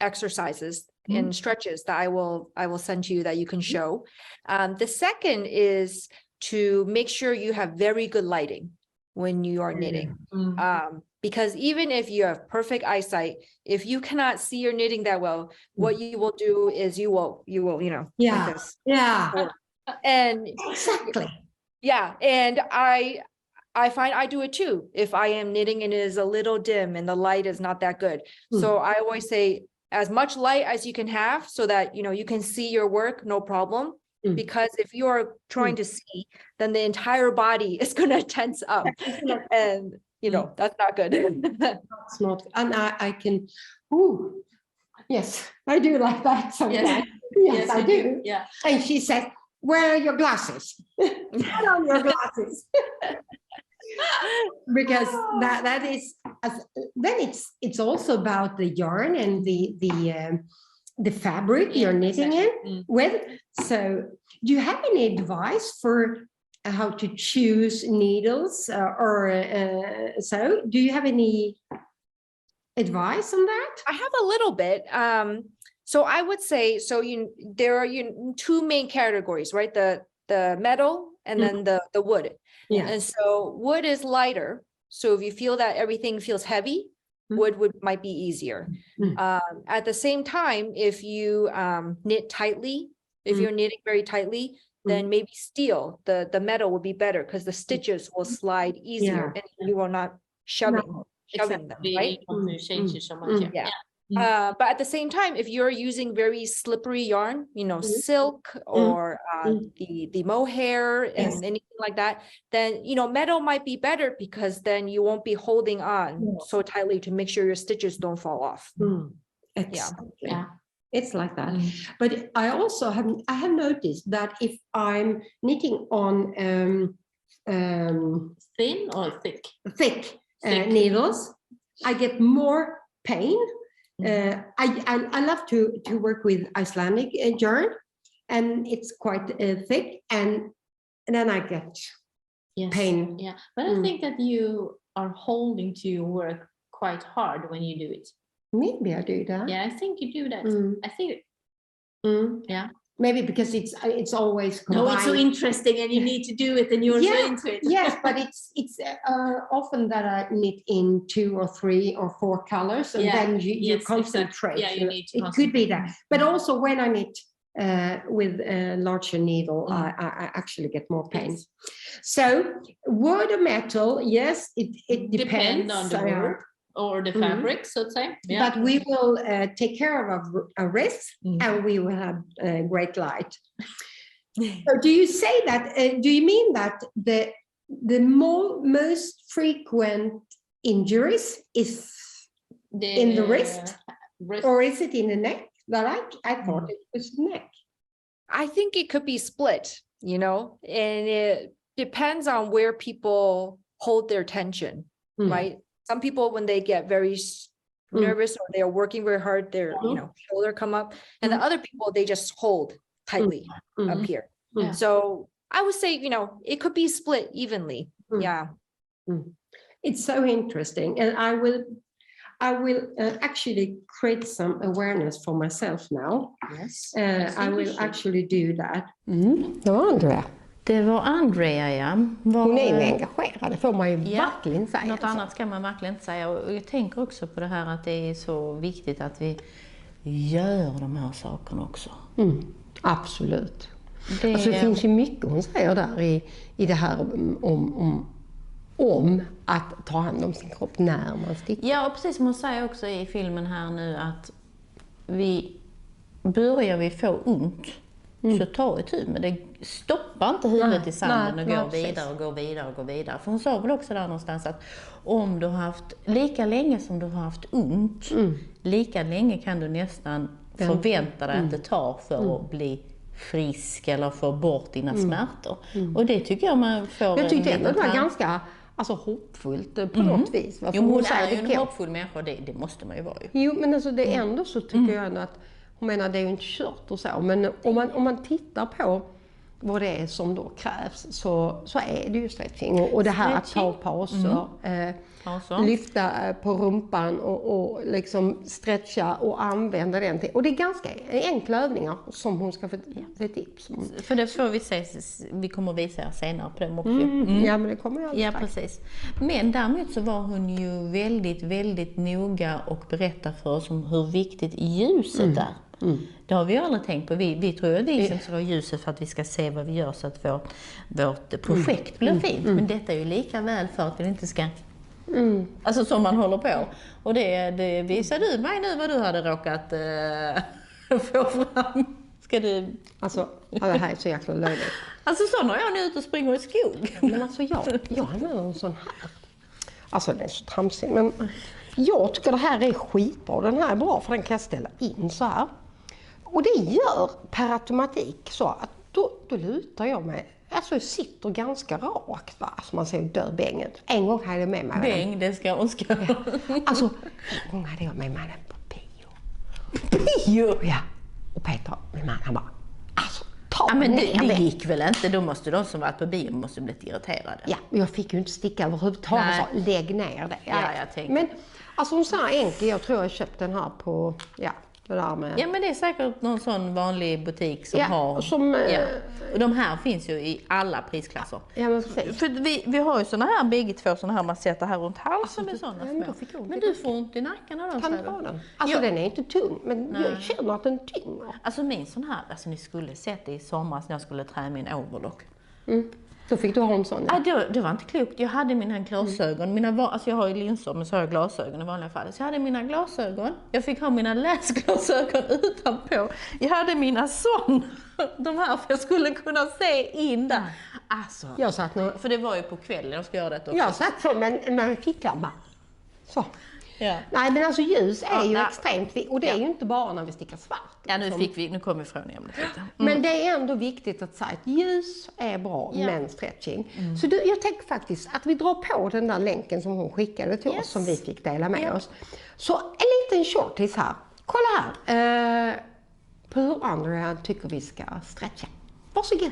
exercises and stretches that I will send to you that you can show. The second is to make sure you have very good lighting when you are knitting. Because even if you have perfect eyesight, if you cannot see your knitting that well, what you will do is you will, like this. And exactly. Yeah. And I find I do it too. If I am knitting and it is a little dim and the light is not that good. So I always say as much light as you can have so that, you can see your work, no problem. Because if you are trying to see, then the entire body is going to tense up and, that's not good. That's not, and I can, yes, I do like that sometimes. Yes, I do. Yeah. And she says, where are your glasses? Put on your glasses. Because that is, then it's also about the yarn and the fabric you're knitting in with. So do you have any advice for how to choose needles or so? Do you have any advice on that? I have a little bit. So I would say, there are two main categories, right? The metal and then the wood. Yeah. And so wood is lighter. So if you feel that everything feels heavy, wood might be easier. At the same time, if you knit tightly, if you're knitting very tightly, then maybe steel, the metal would be better because the stitches will slide easier and you are not shoving them, right? But at the same time, if you're using very slippery yarn, silk or the mohair and anything like that, then, metal might be better because then you won't be holding on so tightly to make sure your stitches don't fall off. Exactly. Yeah. It's like that. But I also have noticed that if I'm knitting on thin or thick? Thick needles, I get more pain. I love to work with Icelandic yarn, and it's quite thick, and then I get pain. Yeah, but I think that you are holding to your work quite hard when you do it. Maybe I do that. Yeah, I think you do that. I think. Yeah. Maybe because it's always combined. No, it's so interesting, and you need to do it, and you're so into it. Yes, but it's often that I knit in 2 or 3 or 4 colors, and then you concentrate. Exactly. Yeah, you need to. It could be that, but also when I knit with a larger needle, I actually get more pain. So wood or metal, yes, it depends on the wood or the fabric, so to say. Yeah. But we will take care of our wrists, and we will have great light. So do you say that? Do you mean that the most frequent injuries is in the wrist, or is it in the neck? That I thought it was neck. I think it could be split. you know, and it depends on where people hold their tension, right? Some people, when they get very nervous or they're working very hard, their shoulder come up, and the other people, they just hold tightly up here. So I would say, it could be split evenly. Yeah. It's so interesting, and I will actually create some awareness for myself now. Yes. I will actually do that. Det var Andrea. Det var Andrea, ja. Hon är ju engagerad, det får man ju verkligen säga. Något annat kan man verkligen inte säga. Och jag tänker också på det här att det är så viktigt att vi gör de här sakerna också. Absolut. Det finns ju mycket hon säger där i det här om att ta hand om sin kropp när man stickar. Ja, och precis som hon säger också i filmen här nu, att börjar vi få ont så ta ett tur, men det stoppar inte huvudet i sanden och går vidare och går vidare och går vidare. För hon sa väl också där någonstans att om du har haft, lika länge som du har haft ont, lika länge kan du nästan förvänta dig att det tar för att bli frisk eller få bort dina smärtor. Och det tycker jag man får. Jag tyckte ändå det var ganska hoppfullt på något vis. Jo, hon är ju en hoppfull människa, det måste man ju vara ju. Jo, men alltså det är ändå så tycker jag ändå att, hon menar det är ju inte kört och så, men om man tittar på vad det är som då krävs så är det ju stretching och det här att ta pauser, lyfta på rumpan och liksom stretcha och använda den till. Och det är ganska enkla övningar som hon ska få tips om. För det får vi se, vi kommer visa er senare på dem också. Ja, men det kommer jag. Ja, precis. Men däremot så var hon ju väldigt, väldigt noga och berättade för oss om hur viktigt ljuset är. Det har vi ju aldrig tänkt på. Vi tror att vi ska ha ljuset för att vi ska se vad vi gör så att vårt projekt blir fint. Men detta är ju lika väl för att vi inte ska... Alltså som man håller på. Och det visade du mig nu vad du hade råkat få fram. Ska du... Alltså, det här är så jäkla löjligt. Alltså så när jag är ute och springer i skog. Men alltså jag använder en sån här. Alltså den är så tramsig. Men jag tycker det här är skitbra. Den här är bra för den kan jag ställa in så här. Och det gör per automatik så att då lutar jag mig. Alltså jag sitter ganska rakt, va? Alltså man säger dör bänget. En gång hade jag med mig Bäng, det ska hon ska. Ja. Alltså en gång hade jag med mig den på bio. Bio? Ja. Och Peter, min man, han bara, alltså ta men ner det gick väl inte? Då måste de som varit på bio måste bli irriterade. Ja, jag fick ju inte sticka överhuvudtaget. Så lägg ner det. Ja, jag tänkte. Men alltså hon sa enkelt, jag tror jag köpte den här på, det där med... Ja, men det är säkert någon sån vanlig butik som har... Och de här finns ju i alla prisklasser. Ja, men precis. För vi har ju såna här, bägge två såna här man sätter här runt halsen med såna små. Men du får ont i nacken av dem. Alltså den är inte tung, men jag känner att den tynger. Alltså min sån här, alltså ni skulle sett det i somras när jag skulle träna min overlock. Då fick du ha en sån. Ja, det var inte klokt. Jag hade mina glasögon. Alltså jag har ju linser, men så har jag glasögon i vanliga fall. Så jag hade mina glasögon. Jag fick ha mina läsglasögon utanpå. Jag hade mina de här för jag skulle kunna se in där. Alltså, jag satt för det var ju på kvällen jag ska göra det också. Jag satt så med en ficklampa. Så. Ja. Nej, men alltså ljus är ju extremt viktigt. Och det är ju inte bara när vi stickar svart. Ja, nu kom vi från ämnet lite. Men det är ändå viktigt att säga att ljus är bra, men stretching. Så jag tänker faktiskt att vi drar på den där länken som hon skickade till oss, som vi fick dela med oss. Så en liten shortis här. Kolla här. På hur Andrea tycker vi ska stretcha. Varsågod.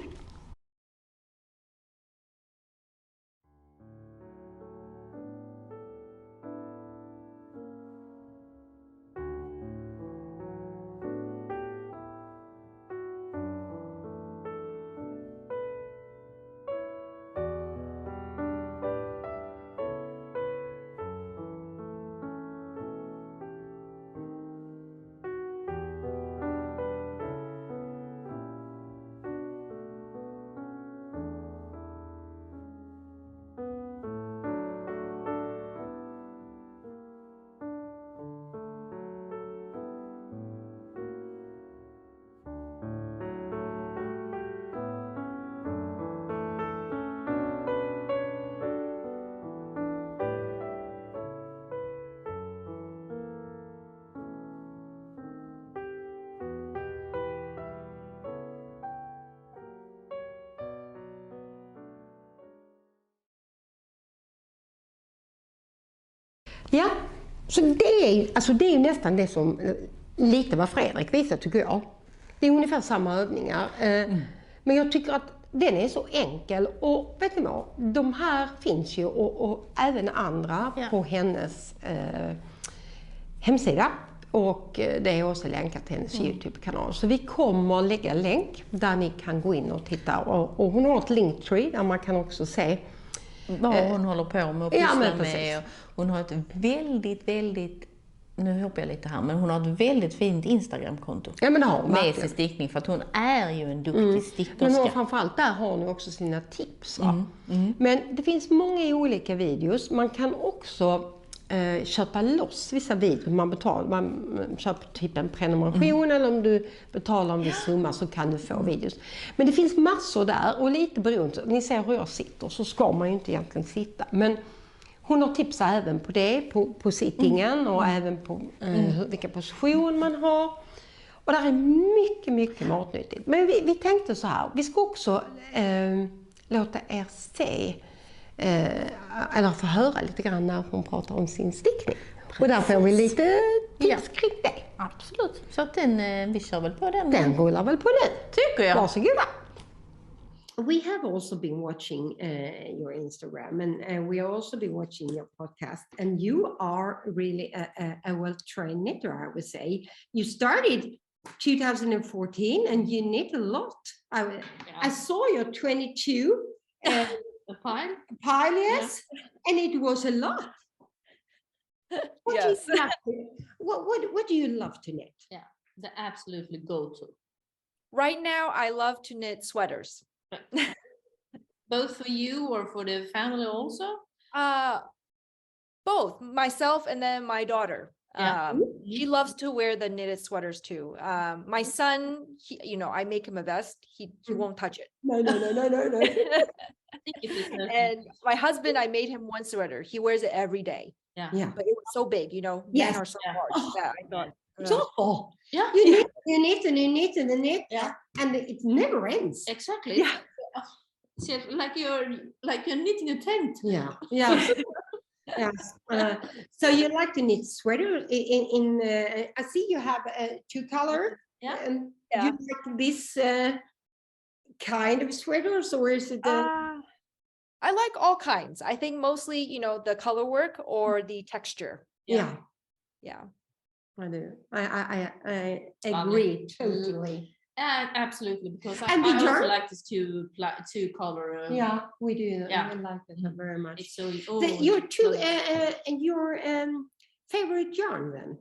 Ja, så det är ju nästan det som lite vad Fredrik visade tycker jag. Det är ungefär samma övningar. Men jag tycker att den är så enkel och vet ni vad, de här finns ju och även andra på hennes hemsida. Och det är också länkat till hennes YouTube-kanal. Så vi kommer lägga länk där ni kan gå in och titta. Och hon har ett linktree där man kan också se vad hon håller på med och pysslar med. Hon har ett väldigt, nu hoppar jag lite här, men hon har ett väldigt fint Instagram-konto. Ja, men det har hon med sin stickning, för att hon är ju en duktig stickerska. Men framförallt där har hon också sina tips. Va? Men det finns många olika videos. Man kan också köpa loss vissa videos. Man köper typ en prenumeration eller om du betalar en viss summa så kan du få videos. Men det finns massor där och lite beroende. Ni ser hur jag sitter så ska man ju inte egentligen sitta. Men hon har tips även på det, på sittingen och även på vilken position man har. Och det är mycket matnyttigt. Men vi tänkte så här, vi ska också låta er se eller få höra lite grann när hon pratar om sin stickning. Och där får vi lite tips kring det. Absolut, så att vi kör väl på den. Den rullar väl på nu, tycker jag. Varsågoda. We have also been watching your Instagram and we have also been watching your podcast, and you are really a well-trained knitter, I would say. You started 2014 and you knit a lot. I saw your 22 the pile, yes, and it was a lot. Yes. What do you love to knit? Yeah, the absolutely go-to. Right now, I love to knit sweaters. Both for you or for the family also? Both myself and then my daughter. Yeah. She loves to wear the knitted sweaters too. My son, I make him a vest. He won't touch it. No. And my husband, I made him one sweater. He wears it every day. Yeah. But it was so big, men are so large that I thought. So, Yeah. You knit and you knit and you knit, and it never ends. Exactly. Yeah. So like you're knitting a tent. Yeah. Yes. So you like to knit sweater in I see you have two colors. Yeah. Do you like this kind of sweaters, or is it? I like all kinds. I think mostly, the color work or the texture. Yeah. I do. I agree totally. Absolutely, because And I the also yarn? like this two color. Yeah, we do. Yeah. I like that very much. It's so Your two and your favorite yarn then?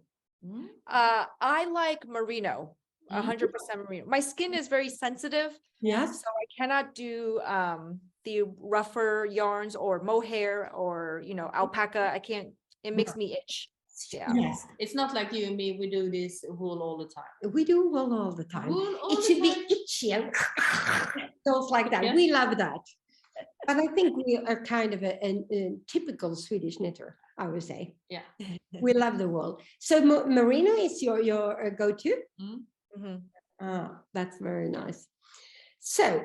I like merino, 100% merino. My skin is very sensitive, Yes. so I cannot do the rougher yarns or mohair or alpaca. I can't. It makes me itch. Yeah. Yes. It's not like you and me. We do this wool all the time. We do wool all the time. Wool all It the should be time. itchy and stuff like that. Yes. We love that. But I think we are kind of a typical Swedish knitter, I would say. Yeah. We love the wool. So merino is your go-to? Mm-hmm. That's very nice. So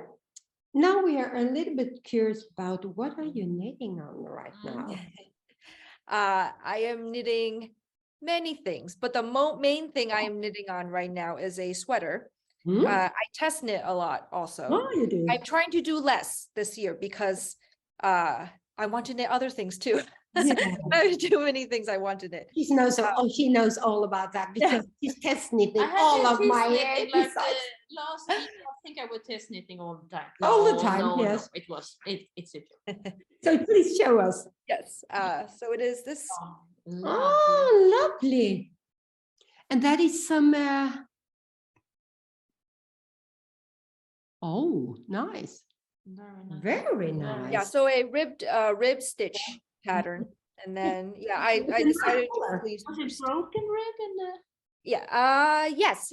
now we are a little bit curious about what are you knitting on right now? I am knitting many things, but the main thing I am knitting on right now is a sweater. I test knit a lot also. Oh, you do? I'm trying to do less this year because I want to knit other things too. Yeah. There's too many things I want to knit. She knows all about that because she's test knitting I had all of test my knitting, episodes. last week. I think I was test knitting all the time. All the time, yes. No, it's a joke. So please show us. Yes. So it is this. Oh, lovely. And that is some... Oh, nice. Very nice. Very nice. Yeah. So a rib stitch pattern. And then, I decided to please. Was it broken rib in the... Yeah. Yes.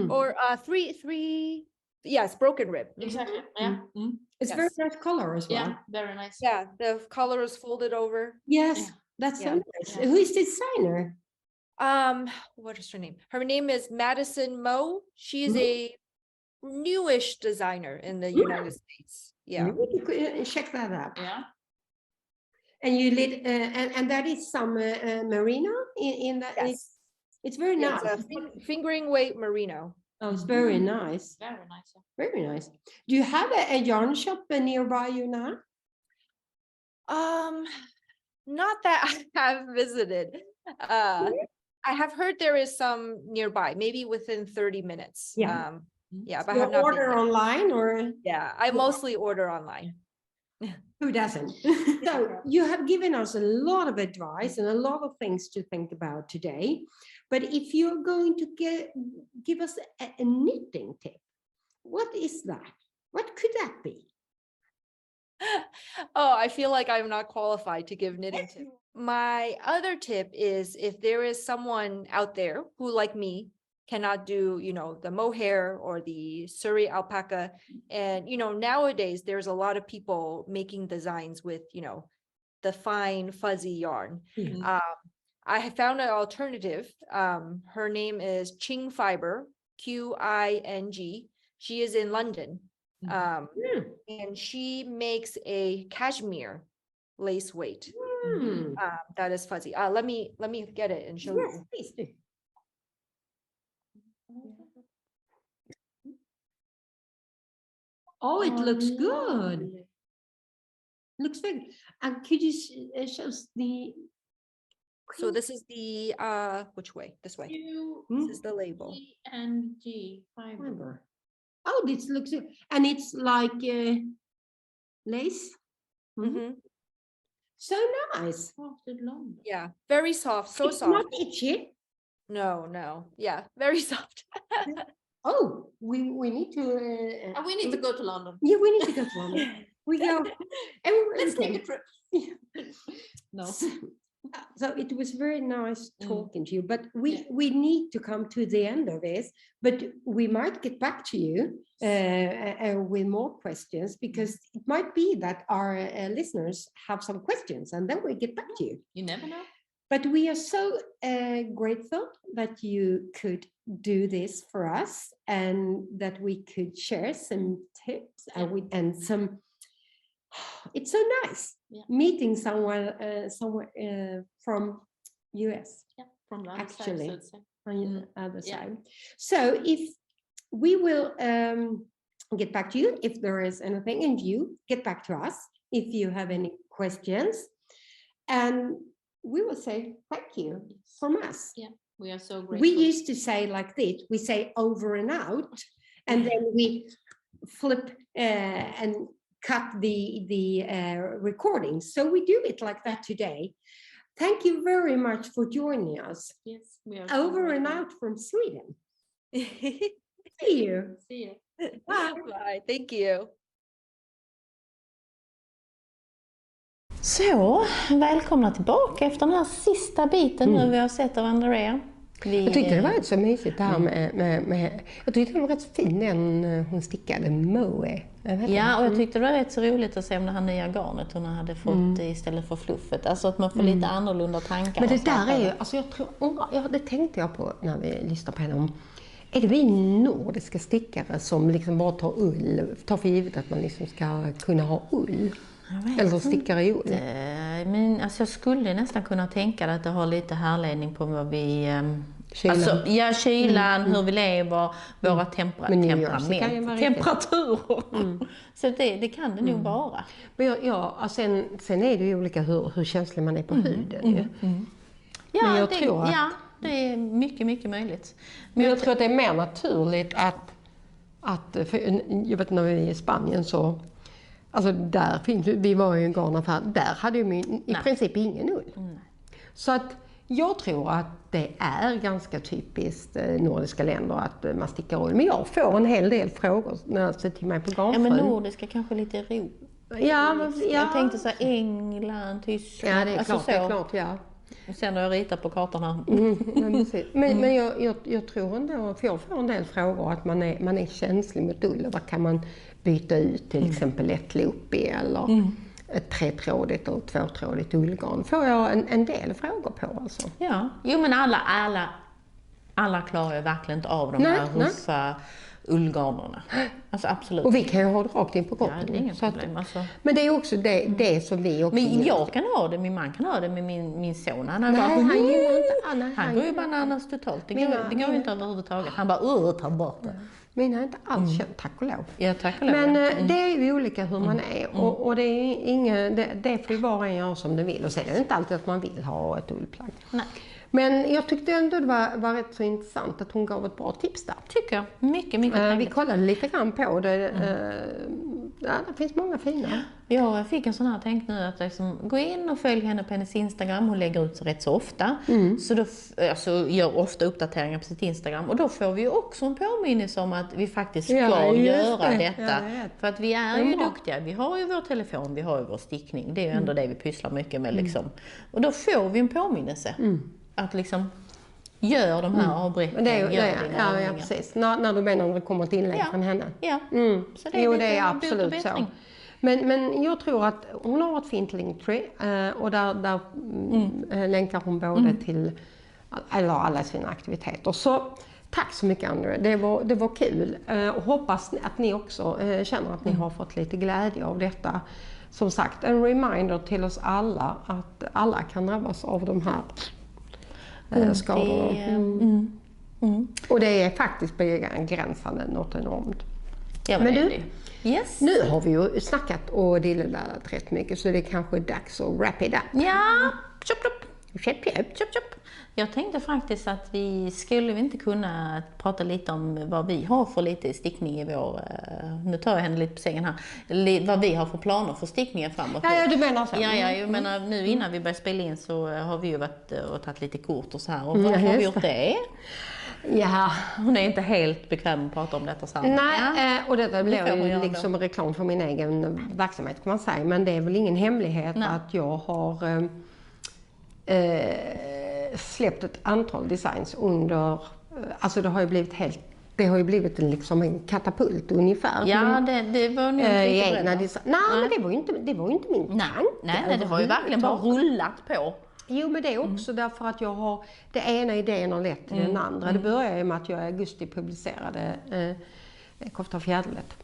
Or three. Yes, broken rib. Exactly. Yeah. It's Yes. very nice color as well. Yeah. Very nice. Yeah, the collar is folded over. Yes, that's so nice. Who is the designer? What is her name? Her name is Madison Moe. She is a newish designer in the United States. Yeah. You could check that out. Yeah. And you lit, and that is some merino in that. Yes. It's very nice. It's a fingering weight merino. Oh, it's very nice. Very nice. Very nice. Do you have a yarn shop nearby you now? Not that I have visited. I have heard there is some nearby, maybe within 30 minutes. Yeah. Yeah, but I You have not been order there. online or? Yeah, I mostly order online. Who doesn't? So you have given us a lot of advice and a lot of things to think about today. But if you're going to give us a knitting tip, what is that? What could that be? Oh, I feel like I'm not qualified to give knitting tips. My other tip is if there is someone out there who, like me, cannot do, the mohair or the Surrey alpaca. And, nowadays there's a lot of people making designs with, the fine fuzzy yarn. Mm-hmm. I have found an alternative. Her name is Qing Fiber, Qing. She is in London. And she makes a cashmere lace weight that is fuzzy. Let me get it and show you. Please do. Oh, it looks good. Looks very good. And could you show us the? So this is the which way? This way. This is the label. G fiber. Oh, this looks good. And it's like lace. Mm-hmm. So nice. Yeah, very soft. So it's soft. Not itchy. No. Yeah, very soft. Oh, we need to. We need to go to London. Yeah, we need to go to London. We go. Let's take a trip. No. So it was very nice talking to you, but we need to come to the end of this. But we might get back to you with more questions, because it might be that our listeners have some questions, and then we get back to you. You never know. But we are so grateful that you could do this for us, and that we could share some tips and some. It's so nice meeting someone somewhere from US. Yeah, from the other actually side, on the other side. So if we will get back to you if there is anything, and you get back to us if you have any questions, and we will say thank you from us. Yeah, we are so grateful. We used to say like this, we say over and out, and then we flip and cut the recording. So we do it like that today. Thank you very much for joining us. Yes, we are over and out from Sweden. See you. See you. Bye. Bye. Thank you. Så, välkomna tillbaka efter den här sista biten nu vi har sett av Andrea. Jag tyckte det var rätt så mysigt det här med jag tyckte det var rätt fin den hon stickade moe. Ja, och jag tyckte det var rätt så roligt att se om det här nya garnet hon hade fått istället för fluffet. Alltså att man får lite annorlunda tankar. Men det där är ju, alltså det tänkte jag på när vi lyssnade på henne om. Är det vi nordiska stickare som liksom bara tar för givet att man liksom ska kunna ha ull? Eller stickare i ull? Men alltså jag skulle nästan kunna tänka att det har lite härledning på vad vi... Kylan. Alltså, kylan, hur vi lever, våra temperaturer. Så det kan det nog vara. Men sen är det ju olika hur känslig man är på huden. Ja, men jag tror att, det är mycket, mycket möjligt. Men jag tror att det är mer naturligt att jag vet när vi är i Spanien så, alltså där finns, vi var ju en garnaffär, där hade ju i princip ingen ull. Så att jag tror att det är ganska typiskt nordiska länder att man stickar ull. Men jag får en hel del frågor när jag sätter till mig på garnfrön. Ja, men nordiska kanske lite ro. Jag tänkte så här, England, Tyskland. Ja, det är alltså klart, det är klart, ja. Sen när jag ritar på kartan här. Men jag tror ändå, för jag får en del frågor att man är känslig mot ull. Vad kan man byta ut till exempel ett loopy eller ett tretrådigt eller tvåtrådigt ullgarn? Får jag en del frågor på alltså. Ja, jo men alla klarar ju verkligen inte av de här ullgarnerna. Alltså absolut. Och vi kan ju ha det rakt in på kroppen. Ja, det är inget problem. Alltså. Men det är också det som vi också... Men jag kan ha det, min man kan ha det med min son. Han gillar inte. Han går ju bananas totalt. Det går ju inte överhuvudtaget. Han bara, ta bort det. Mina är inte alls känt, tack och lov. Ja, tack och lov. Men det är ju olika hur man är. Och det är det får ju var och en göra som det vill. Och sen är det inte alltid att man vill ha ett ullplagg. Nej. Men jag tyckte ändå det var rätt så intressant att hon gav ett bra tips där. Tycker jag. Mycket vi kollade lite grann på det. Det finns många fina. Ja, jag fick en sån här tänk nu att liksom, gå in och följ henne på hennes Instagram. Hon lägger ut rätt så ofta. Så då gör ofta uppdateringar på sitt Instagram. Och då får vi också en påminnelse om att vi faktiskt ska göra detta. För att vi är ju duktiga. Vi har ju vår telefon, vi har ju vår stickning. Det är ju ändå det vi pysslar mycket med liksom. Och då får vi en påminnelse. Att liksom gör de här avbrytningarna. Ja, precis. När du menar att det kommer ett inlägg från henne. Ja. Så det är absolut så. Men jag tror att hon har ett fint linktree och där länkar hon både till alla sina aktiviteter. Så tack så mycket Andrea, det var kul. Och hoppas att ni också känner att ni har fått lite glädje av detta. Som sagt, en reminder till oss alla att alla kan drabbas av de här skadorna. Och det är faktiskt begränsande något enormt. Ja, men du, yes. Nu har vi ju snackat och dilleladdat rätt mycket så det är kanske dags att wrap it up. Ja, chop. Jag tänkte faktiskt att vi skulle inte kunna prata lite om vad vi har för lite stickning i vår... Nu tar jag henne lite på sängen här. Vad vi har för planer för stickningen framåt. Ja, du menar så. Ja, jag menar nu innan vi börjar spela in så har vi ju varit och tagit lite kort och så här. Och vad har vi gjort det? Ja. Hon är inte helt bekväm att prata om detta så här. Nej, och detta blir ju liksom reklam för min egen verksamhet kan man säga. Men det är väl ingen hemlighet att jag har släppt ett antal designs under, alltså det har ju blivit liksom en katapult ungefär. Ja, det var nog inte men det var inte min tanke. Nej, det har ju verkligen bara rullat på. Jo, men det är också därför att jag har, det ena idén har lett till den andra. Det började med att jag i augusti publicerade Koftan Fjäderlätt.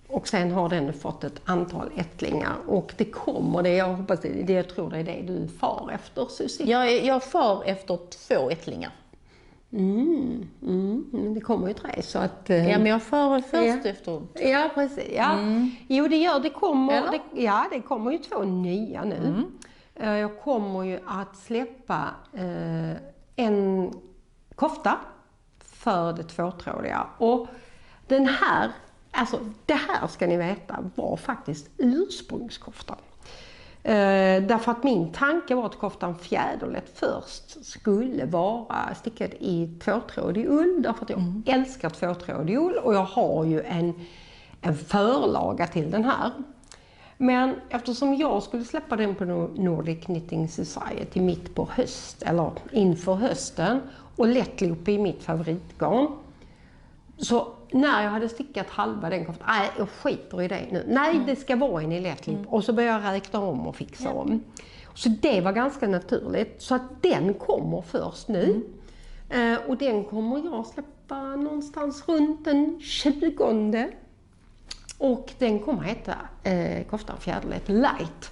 Och sen har den fått ett antal ättlingar. Och det kommer, jag tror det är det du far efter, Susie. Jag far efter 2 ättlingar. Men det kommer ju 3 så att... Ja, men jag far först efter. Ja, precis. Ja. Jo, det kommer ju 2 nya nu. Jag kommer ju att släppa en kofta för det 2-trådiga. Och den här, alltså det här ska ni veta, var faktiskt ursprungskoftan. Därför att min tanke var att Koftan Fjäderlätt först skulle vara stickad i 2-trådig ull. Därför att jag älskar 2-trådig ull och jag har ju en förlaga till den här. Men eftersom jag skulle släppa den på Nordic Knitting Society mitt på inför hösten och lättloop i mitt favoritgarn. Så när jag hade stickat halva den koftan, jag skiter i det nu. Nej, det ska vara en i lättloop. Och så började jag räkna om och fixa om. Så det var ganska naturligt. Så att den kommer först nu. Och den kommer jag släppa någonstans runt den 20. Och den kommer heta Koftan Fjäderlätt Light.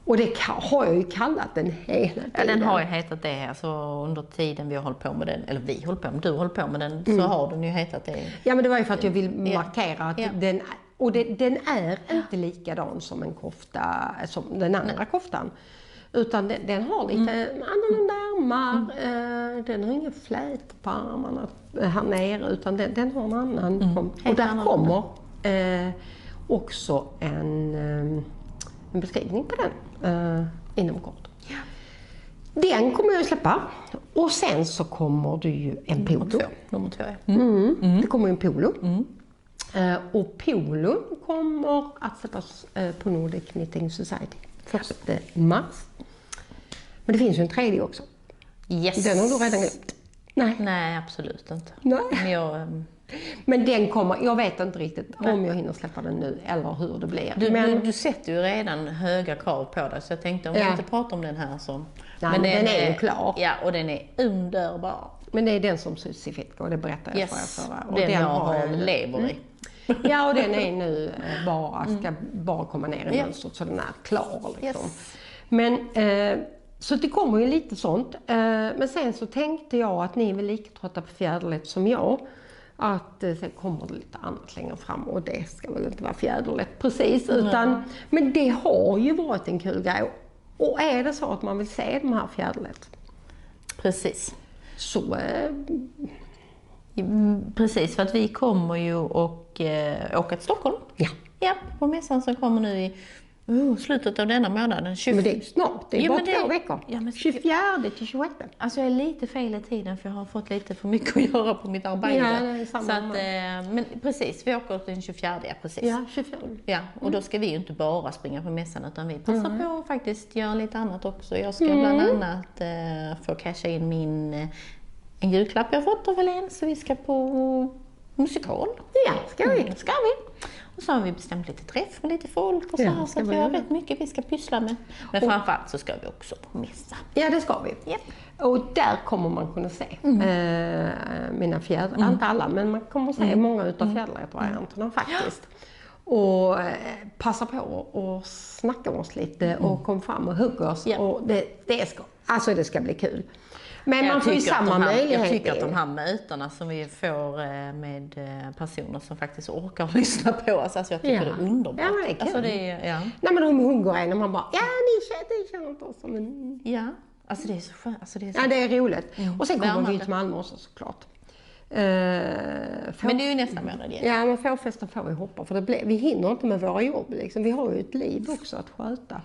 Och det har jag ju kallat den hela tiden. Ja, den har ju hetat det alltså under tiden vi har hållit på med den. Eller vi håller på med, du håller på med den. Så har den ju hetat det. Ja, men det var ju för att jag vill markera att den... Och den är inte likadan som en kofta, som den andra koftan. Utan den har lite annorlunda ärmar. Den har inga flätor på armarna här nere. Utan den har en annan. Och där kommer också en beskrivning på den inom kort. Ja. Den kommer jag att släppa. Och sen så kommer det ju en polo. Nummer 2. Det kommer en polo. Och polo kommer att släppas på Nordic Knitting Society 1 mars. Men det finns ju en 3 också. Yes. Den har du redan glömt. Nej, absolut inte. Nej. Men den kommer, jag vet inte riktigt om jag hinner släppa den nu eller hur det blir. Du sätter ju redan höga krav på dig så jag tänkte om vi inte pratar om den här så. Nej, men den är ju klar. Ja, och den är underbar. Men det är den som Susie fick och det berättade jag för er förra. Och den jag har har lever i. Ja, och den är nu ska bara komma ner i mönstret så den är klar liksom. Yes. Men så det kommer ju lite sånt. Men sen så tänkte jag att ni är väl lika trötta på fjäderlätt som jag. Att sen kommer det lite annat längre fram och det ska väl inte vara fjäderlätt precis. Men det har ju varit en kul grej. Och är det så att man vill se de här fjäderlätt. Precis. Så... Precis, för att vi kommer ju och åka till Stockholm. Ja, på mässan som kommer nu i slutet av denna månaden. Men det är snart, det är bara 2 veckor. Ja, men 24 till 26. Alltså jag är lite fel i tiden för jag har fått lite för mycket att göra på mitt arbete. Ja, det är samma. Så att, men precis, vi åker den 24, precis. Ja, 24. Ja, och då ska vi ju inte bara springa på mässan utan vi passar på att faktiskt göra lite annat också. Jag ska bland annat få casha in en julklapp jag fått av Helene, så vi ska på musikal. Ja, ska vi. Och så har vi bestämt lite träff med lite folk och så här, så att vi har rätt mycket vi ska pyssla med. Men framförallt så ska vi också på mässa. Ja, det ska vi. Yep. Och där kommer man kunna se mina fjädrar. Inte alla, men man kommer att se många utav fjäderlättvarianterna faktiskt. Och passa på och snacka med oss lite och kom fram och hugga oss. Yeah. Och det ska bli kul. Men man får ju samma möjlighet. Jag tycker att de här mötena som vi får med personer som faktiskt orkar lyssna på oss, alltså jag tycker det är underbart. Ja, men det är kul. Alltså Nej, men de hugger en och man bara, ni känner inte oss som en... Ja, alltså det är så skönt. Alltså Ja, det är roligt. Och sen kommer vi till Malmö också såklart. Men det är ju nästa månad igen. Ja, men fårfesten får vi hoppa för vi hinner inte med våra jobb liksom. Vi har ju ett liv också att sköta.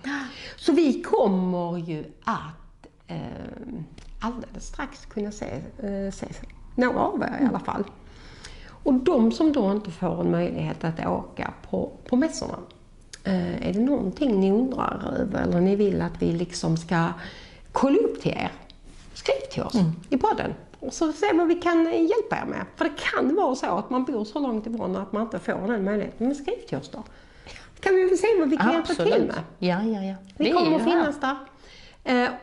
Så vi kommer ju att alldeles strax kunna se några av er i alla fall. Och de som då inte får en möjlighet att åka på mässorna, är det någonting ni undrar över eller ni vill att vi liksom ska kolla upp till er? Skriv till oss i podden och så ser vi vad vi kan hjälpa er med. För det kan vara så att man bor så långt ifrån att man inte får den möjligheten. Men skriv till oss då. Kan vi väl se vad vi kan hjälpa till med? Ja. Vi kommer att finnas där.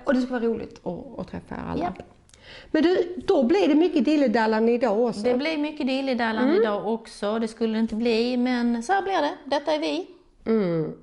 Och det ska vara roligt att träffa er alla. Yep. Men då blir det mycket dilledallan idag också. Det blir mycket dilledallan idag också. Det skulle det inte bli, men så här blir det. Detta är vi.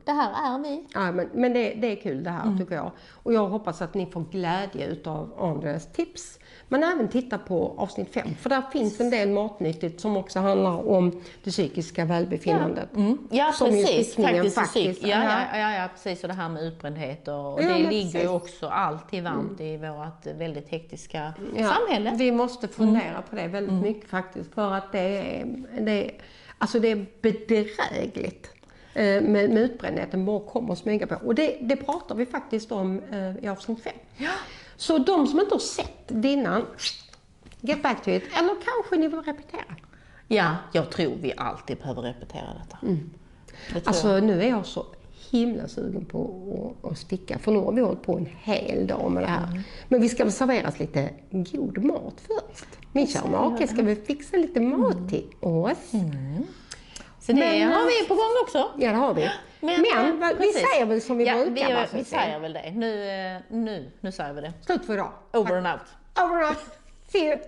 Det här är vi. Ja, men det är kul det här tycker jag. Och jag hoppas att ni får glädje utav Andreas tips. Men även titta på avsnitt 5. För där finns en del matnyttigt som också handlar om det psykiska välbefinnandet. Ja, som precis. Faktiskt. Ja, precis. Och det här med utbrändhet. Och det ligger ju också alltid varmt i vårt väldigt hektiska samhälle. Vi måste fundera på det väldigt mycket faktiskt. För att det är bedrägligt. Med utbrändheten bara kommer att smyga på. Och det pratar vi faktiskt om i avsnitt 5. Ja. Så de som inte har sett det innan, get back to it. Eller kanske ni vill repetera. Ja, jag tror vi alltid behöver repetera detta. Alltså nu är jag så himla sugen på att sticka. För nu har vi hållit på en hel dag med det här. Men vi ska serveras lite god mat först. Min kära make, ska vi fixa lite mat till oss? Så det har vi på gång också. Ja, det har vi. Men vi säger väl som vi brukar. Vi säger väl det. Nu säger vi det. Slut för idag. Over and out. Over and out. See you.